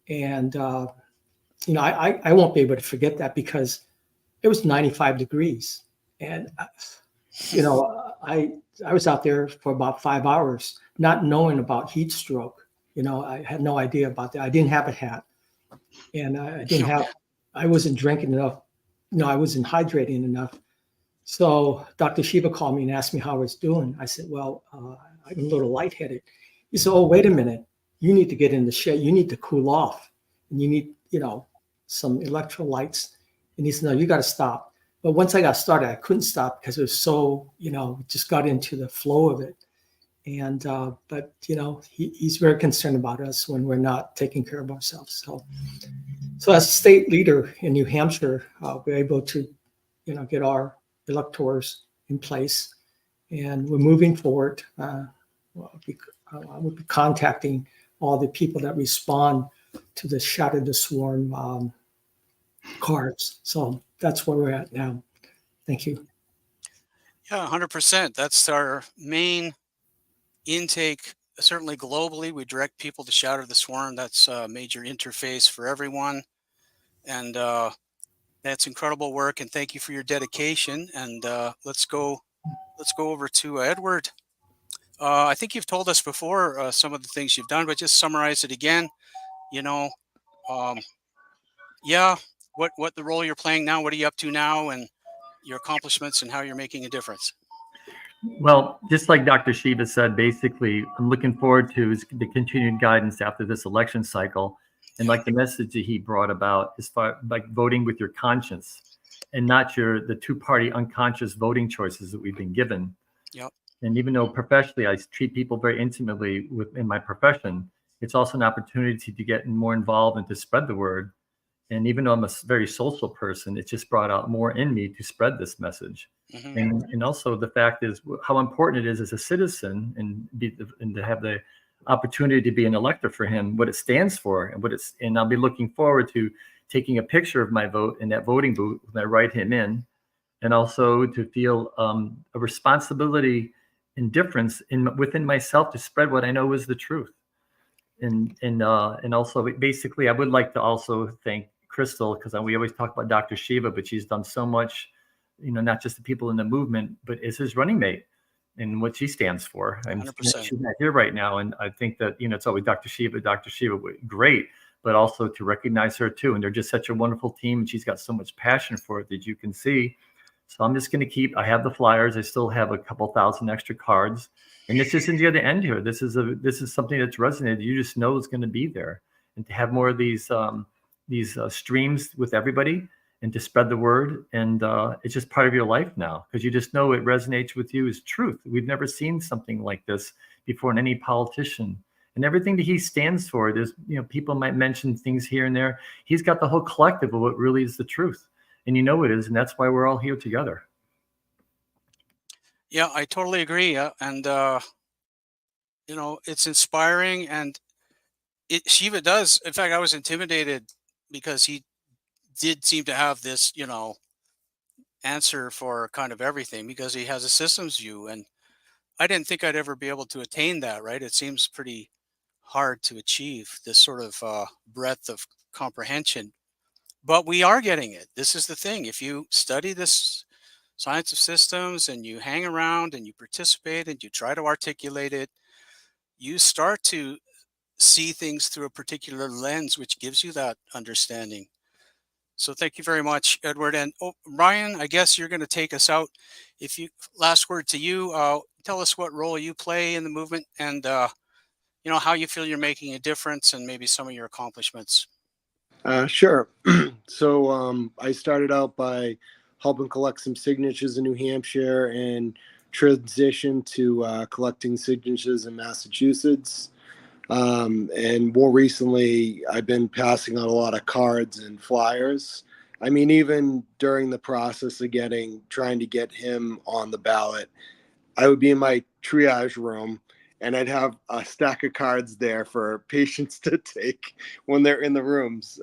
And, you know, I won't be able to forget that because it was 95 degrees. And, you know, I was out there for about 5 hours, not knowing about heat stroke. You know, I had no idea about that. I didn't have a hat. And I wasn't drinking enough. No, I wasn't hydrating enough. So Dr.SHIVA called me and asked me how I was doing. I said, well, I'm a little lightheaded. He said, oh, wait a minute. You need to get in the shade. You need to cool off. And you need, you know, some electrolytes. And he said, no, you got to stop. But once I got started, I couldn't stop because it was so, you know, just got into the flow of it. And, but, you know, he's very concerned about us when we're not taking care of ourselves. So as a state leader in New Hampshire, we're able to, you know, get our electors in place, and we're moving forward. I will be contacting all the people that respond to the Shatter the Swarm cards. So that's where we're at now. Thank you. Yeah, 100%. That's our main intake. Certainly globally, we direct people to Shatter the Swarm. That's a major interface for everyone. And that's incredible work. And thank you for your dedication. And let's go over to Edward. I think you've told us before some of the things you've done, but just summarize it again. You know, yeah, what the role you're playing now, what are you up to now, and your accomplishments and how you're making a difference. Well, just like Dr. Shiva said, basically, I'm looking forward to the continued guidance after this election cycle. And like the message that he brought about as far like voting with your conscience and not the two-party unconscious voting choices that we've been given. Yep. And even though professionally I treat people very intimately in my profession, it's also an opportunity to get more involved and to spread the word. And even though I'm a very social person, it just brought out more in me to spread this message. Mm-hmm. And also the fact is how important it is as a citizen and to have the opportunity to be an elector for him, what it stands for, and I'll be looking forward to taking a picture of my vote in that voting booth when I write him in, and also to feel a responsibility and difference within myself to spread what I know is the truth. And also basically, I would like to also thank Crystal, because we always talk about Dr. Shiva, but she's done so much, not just the people in the movement, but as his running mate and what she stands for. And 100%. she's not here right now. And I think that, it's always Dr. Shiva, great, but also to recognize her too. And they're just such a wonderful team. And she's got so much passion for it that you can see. So I'm just going to I have the flyers. I still have a couple thousand extra cards. And this isn't the end here. This is something that's resonated. You just know it's going to be there. And to have more of these streams with everybody and to spread the word. And it's just part of your life now, because you just know it resonates with you as truth. We've never seen something like this before in any politician. And everything that he stands for, there's, people might mention things here and there. He's got the whole collective of what really is the truth. And it is. And that's why we're all here together. Yeah, I totally agree. And, it's inspiring. And Shiva does. In fact, I was intimidated because he did seem to have this, answer for kind of everything, because he has a systems view. And I didn't think I'd ever be able to attain that, right? It seems pretty hard to achieve this sort of breadth of comprehension. But we are getting it. This is the thing. If you study this science of systems and you hang around and you participate and you try to articulate it, you start to see things through a particular lens, which gives you that understanding. So thank you very much, Edward. And Ryan, I guess you're going to take us out. Last word to you, tell us what role you play in the movement and, how you feel you're making a difference and maybe some of your accomplishments. Sure. So I started out by helping collect some signatures in New Hampshire and transition to collecting signatures in Massachusetts. And more recently, I've been passing out a lot of cards and flyers. I mean, even during the process of trying to get him on the ballot, I would be in my triage room and I'd have a stack of cards there for patients to take when they're in the rooms,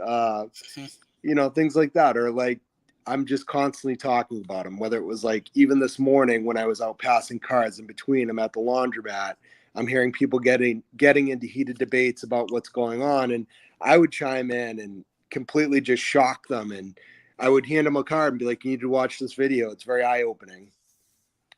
things like that. Or like, I'm just constantly talking about them, whether it was like even this morning when I was out passing cards in between, I'm at the laundromat, I'm hearing people getting into heated debates about what's going on. And I would chime in and completely just shock them. And I would hand them a card and be like, you need to watch this video. It's very eye-opening.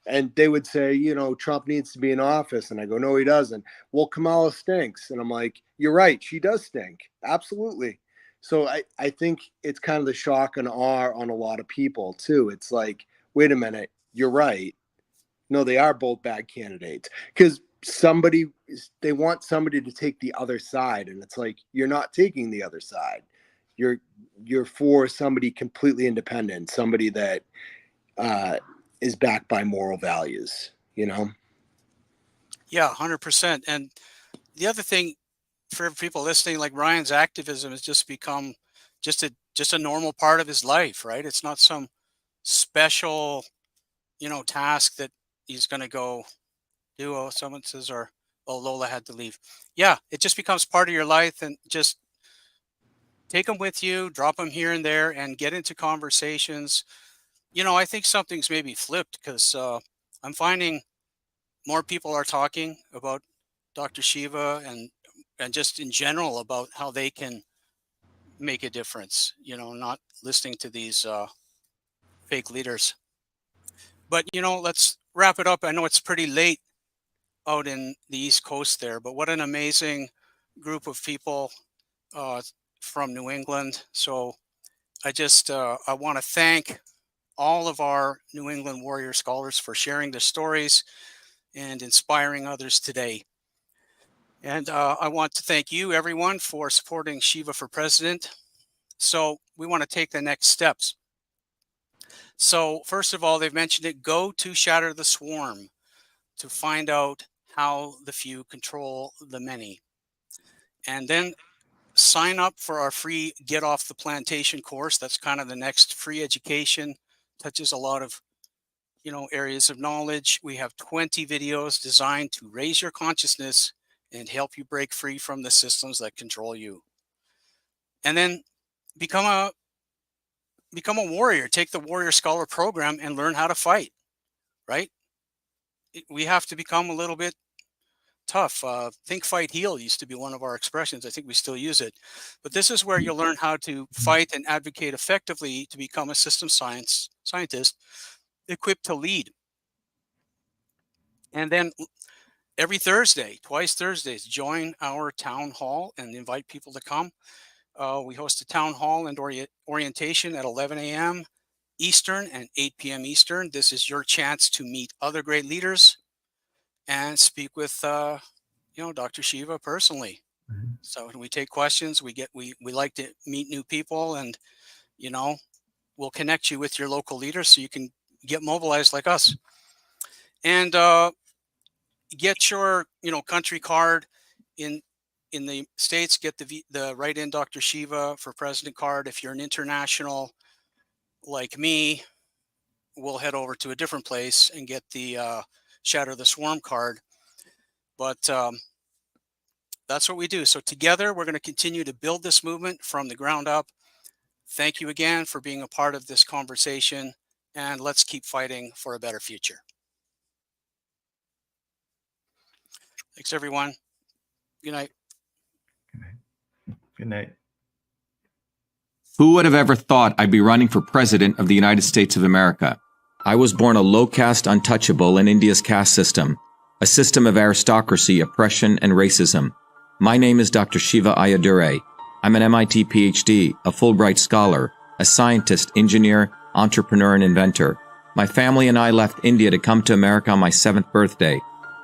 And they would say, Trump needs to be in office. And I go, no, he doesn't. Well, Kamala stinks. And I'm like, you're right. She does stink. Absolutely. So I think it's kind of the shock and awe on a lot of people too. It's like, wait a minute, you're right. No, they are both bad candidates, because they want somebody to take the other side. And it's like, you're not taking the other side. You're for somebody completely independent, somebody that is backed by moral values, Yeah, 100%. And the other thing for people listening, like Ryan's activism has just become just a normal part of his life, right? It's not some special, task that he's going to go do. Oh, someone says, Lola had to leave. Yeah, it just becomes part of your life, and just take them with you, drop them here and there, and get into conversations. I think something's maybe flipped, because I'm finding more people are talking about Dr. Shiva and just in general about how they can make a difference, not listening to these fake leaders. But, let's wrap it up. I know it's pretty late out in the East Coast there, but what an amazing group of people from New England. So I want to thank all of our New England Warrior Scholars for sharing their stories and inspiring others today. And I want to thank you, everyone, for supporting Shiva for President. So we want to take the next steps. So first of all, they've mentioned it, go to Shatter the Swarm to find out how the few control the many. And then sign up for our free Get Off the Plantation course. That's kind of the next free education, touches a lot of areas of knowledge. We have 20 videos designed to raise your consciousness and help you break free from the systems that control you. And then become a warrior. Take the Warrior Scholar program and learn how to fight, right? We have to become a little bit tough. Think, fight, heal used to be one of our expressions. I think we still use it. But this is where you'll learn how to fight and advocate effectively to become a system scientist equipped to lead. And then every Thursday, twice Thursdays, join our town hall and invite people to come. We host a town hall and orientation at 11 a.m. Eastern and 8 p.m. Eastern. This is your chance to meet other great leaders and speak with, Dr. Shiva personally. Mhm. So when we take questions, we like to meet new people, and, we'll connect you with your local leaders so you can get mobilized like us. And get your, country card in the States. Get the write-in Dr. Shiva for President card. If you're an international like me, we'll head over to a different place and get the Shatter the Swarm card. But that's what we do. So together, we're going to continue to build this movement from the ground up. Thank you again for being a part of this conversation, and let's keep fighting for a better future. Thanks, everyone. Good night. Good night. Who would have ever thought I'd be running for president of the United States of America? I was born a low-caste untouchable in India's caste system, a system of aristocracy, oppression, and racism. My name is Dr. Shiva Ayyadurai. I'm an MIT PhD, a Fulbright scholar, a scientist, engineer, entrepreneur, and inventor. My family and I left India to come to America on my 7th birthday.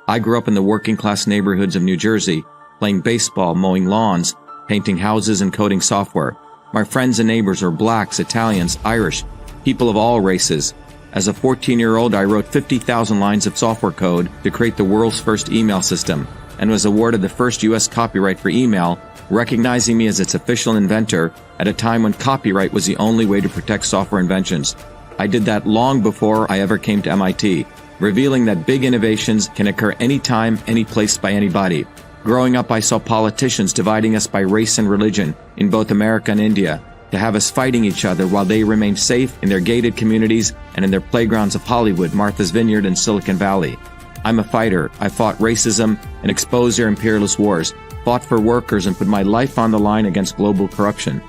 I grew up in the working-class neighborhoods of New Jersey, playing baseball, mowing lawns, painting houses, and coding software. My friends and neighbors are blacks, Italians, Irish, people of all races. As a 14-year-old, I wrote 50,000 lines of software code to create the world's first email system, and was awarded the first U.S. copyright for email, recognizing me as its official inventor at a time when copyright was the only way to protect software inventions. I did that long before I ever came to MIT, revealing that big innovations can occur anytime, any place, by anybody. Growing up, I saw politicians dividing us by race and religion in both America and India, to have us fighting each other while they remained safe in their gated communities and in their playgrounds of Hollywood, Martha's Vineyard, and Silicon Valley. I'm a fighter. I fought racism and exposed their imperialist wars, fought for workers, and put my life on the line against global corruption.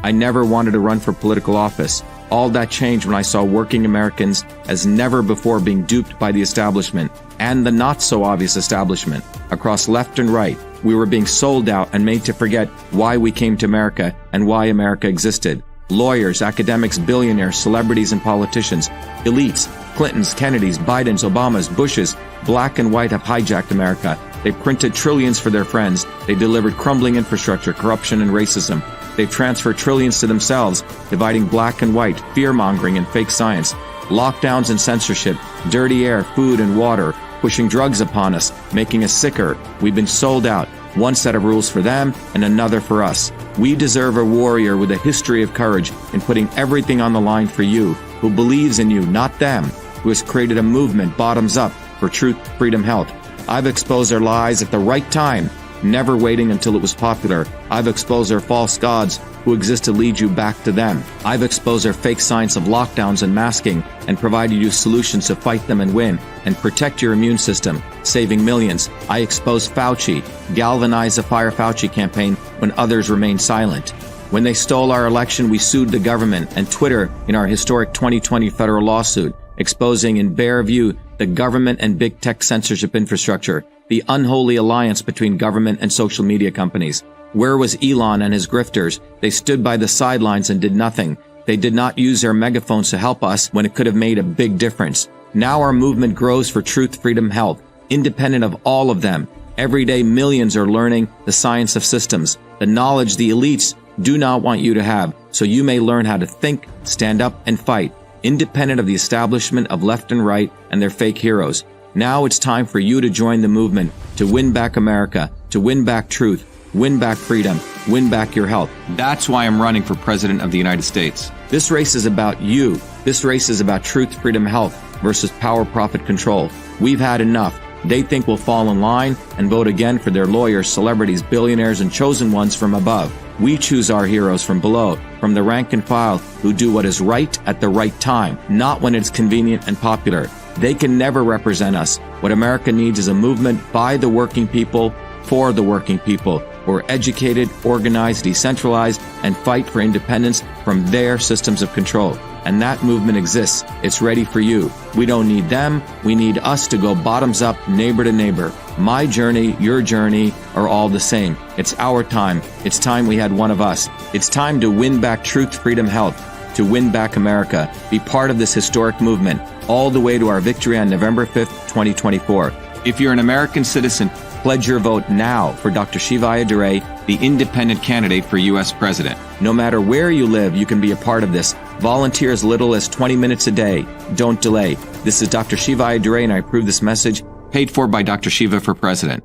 I never wanted to run for political office. All that changed when I saw working Americans as never before being duped by the establishment, and the not-so-obvious establishment. Across left and right, we were being sold out and made to forget why we came to America and why America existed. Lawyers, academics, billionaires, celebrities, and politicians, elites, Clintons, Kennedys, Bidens, Obamas, Bushes, black and white have hijacked America. They printed trillions for their friends. They delivered crumbling infrastructure, corruption, and racism. They've transferred trillions to themselves, dividing black and white, fear-mongering, and fake science. Lockdowns and censorship, dirty air, food, and water, pushing drugs upon us, making us sicker. We've been sold out. One set of rules for them and another for us. We deserve a warrior with a history of courage in putting everything on the line for you, who believes in you, not them, who has created a movement bottoms up for truth, freedom, health. I've exposed their lies at the right time, never waiting until it was popular. I've exposed their false gods who exist to lead you back to them. I've exposed their fake science of lockdowns and masking and provided you solutions to fight them and win and protect your immune system, saving millions. I exposed Fauci, galvanized the Fire Fauci campaign when others remained silent. When they stole our election, we sued the government and Twitter in our historic 2020 federal lawsuit, exposing in bare view the government and big tech censorship infrastructure, the unholy alliance between government and social media companies. Where was Elon and his grifters? They stood by the sidelines and did nothing. They did not use their megaphones to help us when it could have made a big difference. Now our movement grows for truth, freedom, health, independent of all of them. Every day, millions are learning the science of systems, the knowledge the elites do not want you to have, so you may learn how to think, stand up, and fight, independent of the establishment of left and right and their fake heroes. Now it's time for you to join the movement, to win back America, to win back truth, win back freedom, win back your health. That's why I'm running for President of the United States. This race is about you. This race is about truth, freedom, health versus power, profit, control. We've had enough. they think will fall in line and vote again for their lawyers, celebrities, billionaires, and chosen ones from above. We choose our heroes from below, from the rank and file, who do what is right at the right time, not when it's convenient and popular. They can never represent us. What America needs is a movement by the working people, for the working people, who are educated, organized, decentralized, and fight for independence from their systems of control. And that movement exists. It's ready for you. We don't need them. We need us to go bottoms up, neighbor to neighbor. My journey, your journey are all the same. It's our time. It's time we had one of us. It's time to win back truth, freedom, health, to win back America. Be part of this historic movement, all the way to our victory on November 5th, 2024. If you're an American citizen, pledge your vote now for Dr. Shiva Ayyadurai, the independent candidate for U.S. President. No matter where you live, you can be a part of this. Volunteer as little as 20 minutes a day. Don't delay. This is Dr. Shiva Ayyadurai, and I approve this message, paid for by Dr. Shiva for President.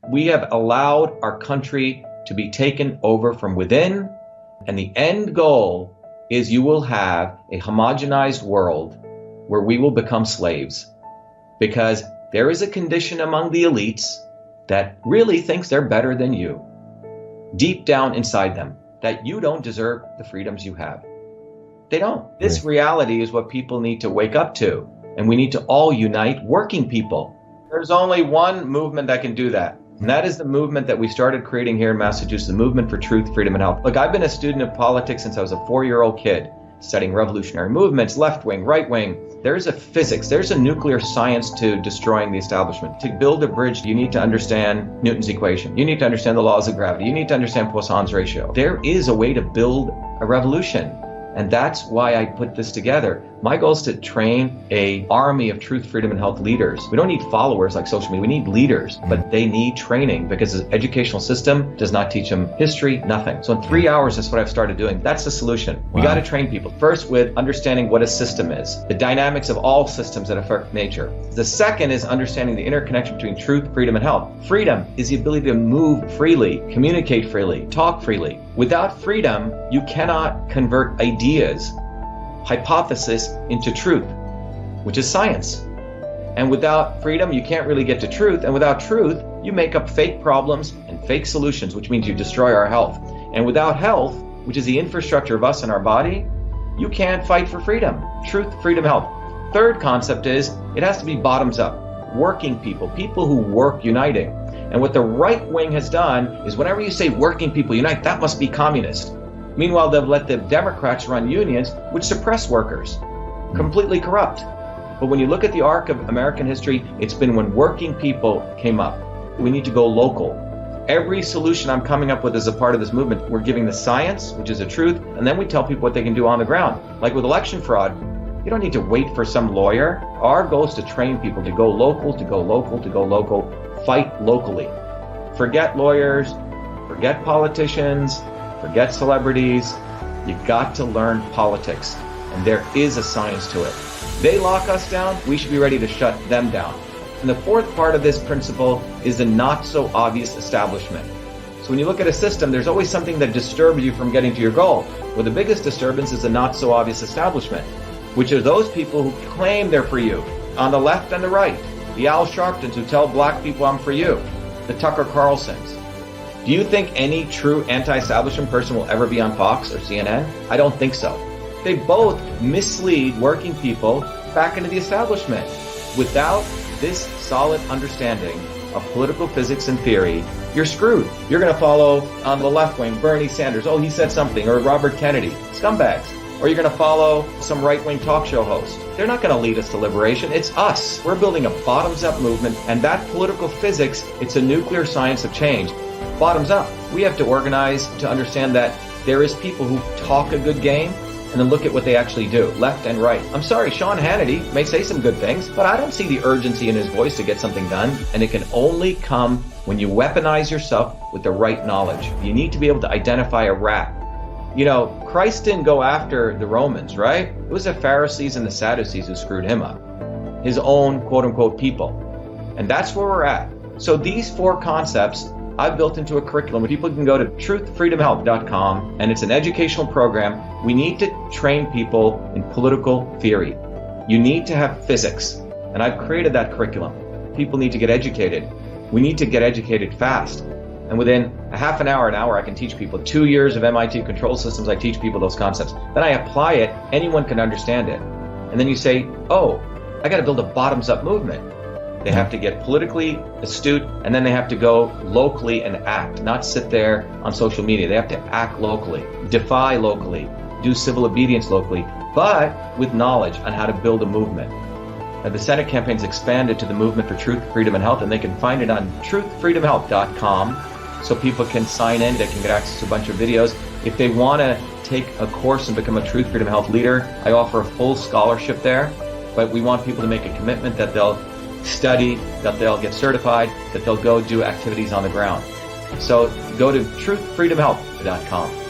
We have allowed our country to be taken over from within, and the end goal is you will have a homogenized world where we will become slaves, because there is a condition among the elites that really thinks they're better than you, deep down inside them, that you don't deserve the freedoms you have. They don't. This reality is what people need to wake up to, and we need to all unite working people. There's only one movement that can do that, and that is the movement that we started creating here in Massachusetts, the movement for truth, freedom, and health. Look, I've been a student of politics since I was a 4-year-old kid, studying revolutionary movements, left wing, right wing. There's a physics, there's a nuclear science to destroying the establishment. To build a bridge, you need to understand Newton's equation. You need to understand the laws of gravity. You need to understand Poisson's ratio. There is a way to build a revolution. And that's why I put this together. My goal is to train an army of truth, freedom, and health leaders. We don't need followers like social media. We need leaders, but they need training because the educational system does not teach them history, nothing. So in 3 hours, that's what I've started doing. That's the solution. We got to train people. First, with understanding what a system is, the dynamics of all systems that affect nature. The second is understanding the interconnection between truth, freedom, and health. Freedom is the ability to move freely, communicate freely, talk freely. Without freedom, you cannot convert ideas, hypothesis into truth, which is science. And without freedom, you can't really get to truth. And without truth, you make up fake problems and fake solutions, which means you destroy our health. And without health, which is the infrastructure of us and our body, you can't fight for freedom. Truth, freedom, health. Third concept is it has to be bottoms up. Working people, people who work uniting. And what the right wing has done is whenever you say working people unite, that must be communist. Meanwhile, they've let the Democrats run unions, which suppress workers, completely corrupt. But when you look at the arc of American history, it's been when working people came up. We need to go local. Every solution I'm coming up with as a part of this movement, we're giving the science, which is the truth, and then we tell people what they can do on the ground. Like with election fraud, you don't need to wait for some lawyer. Our goal is to train people to go local, to go local, to go local, fight locally. Forget lawyers, forget politicians, forget celebrities. You've got to learn politics, and there is a science to it. They lock us down, we should be ready to shut them down. And the fourth part of this principle is the not so obvious establishment. So when you look at a system, there's always something that disturbs you from getting to your goal. Well, the biggest disturbance is the not so obvious establishment, which are those people who claim they're for you, on the left and the right. The Al Sharptons who tell black people I'm for you. The Tucker Carlsons. Do you think any true anti-establishment person will ever be on Fox or CNN? I don't think so. They both mislead working people back into the establishment. Without this solid understanding of political physics and theory, you're screwed. You're going to follow on the left wing Bernie Sanders. Oh, he said something. Or Robert Kennedy. Scumbags. Or you're going to follow some right-wing talk show host. They're not going to lead us to liberation. It's us. We're building a bottoms-up movement, and that political physics, it's a nuclear science of change. Bottoms up. We have to organize to understand that there is people who talk a good game and then look at what they actually do, left and right. I'm sorry, Sean Hannity may say some good things, but I don't see the urgency in his voice to get something done, and it can only come when you weaponize yourself with the right knowledge. You need to be able to identify a rat. You know, Christ didn't go after the Romans, right? It was the Pharisees and the Sadducees who screwed him up. His own quote-unquote people. And that's where we're at. So these four concepts I've built into a curriculum where people can go to truthfreedomhealth.com, and it's an educational program. We need to train people in political theory. You need to have physics, and I've created that curriculum. People need to get educated. We need to get educated fast. And within a half an hour, I can teach people. 2 years of MIT control systems, I teach people those concepts. Then I apply it, anyone can understand it. And then you say, oh, I got to build a bottoms-up movement. They have to get politically astute, and then they have to go locally and act, not sit there on social media. They have to act locally, defy locally, do civil obedience locally, but with knowledge on how to build a movement. Now, the Senate campaign's expanded to the Movement for Truth, Freedom, and Health, and they can find it on truthfreedomhealth.com, so people can sign in, they can get access to a bunch of videos. If they want to take a course and become a Truth, Freedom, Health leader, I offer a full scholarship there, but we want people to make a commitment that they'll study, that they'll get certified, that they'll go do activities on the ground. So go to truthfreedomhealth.com.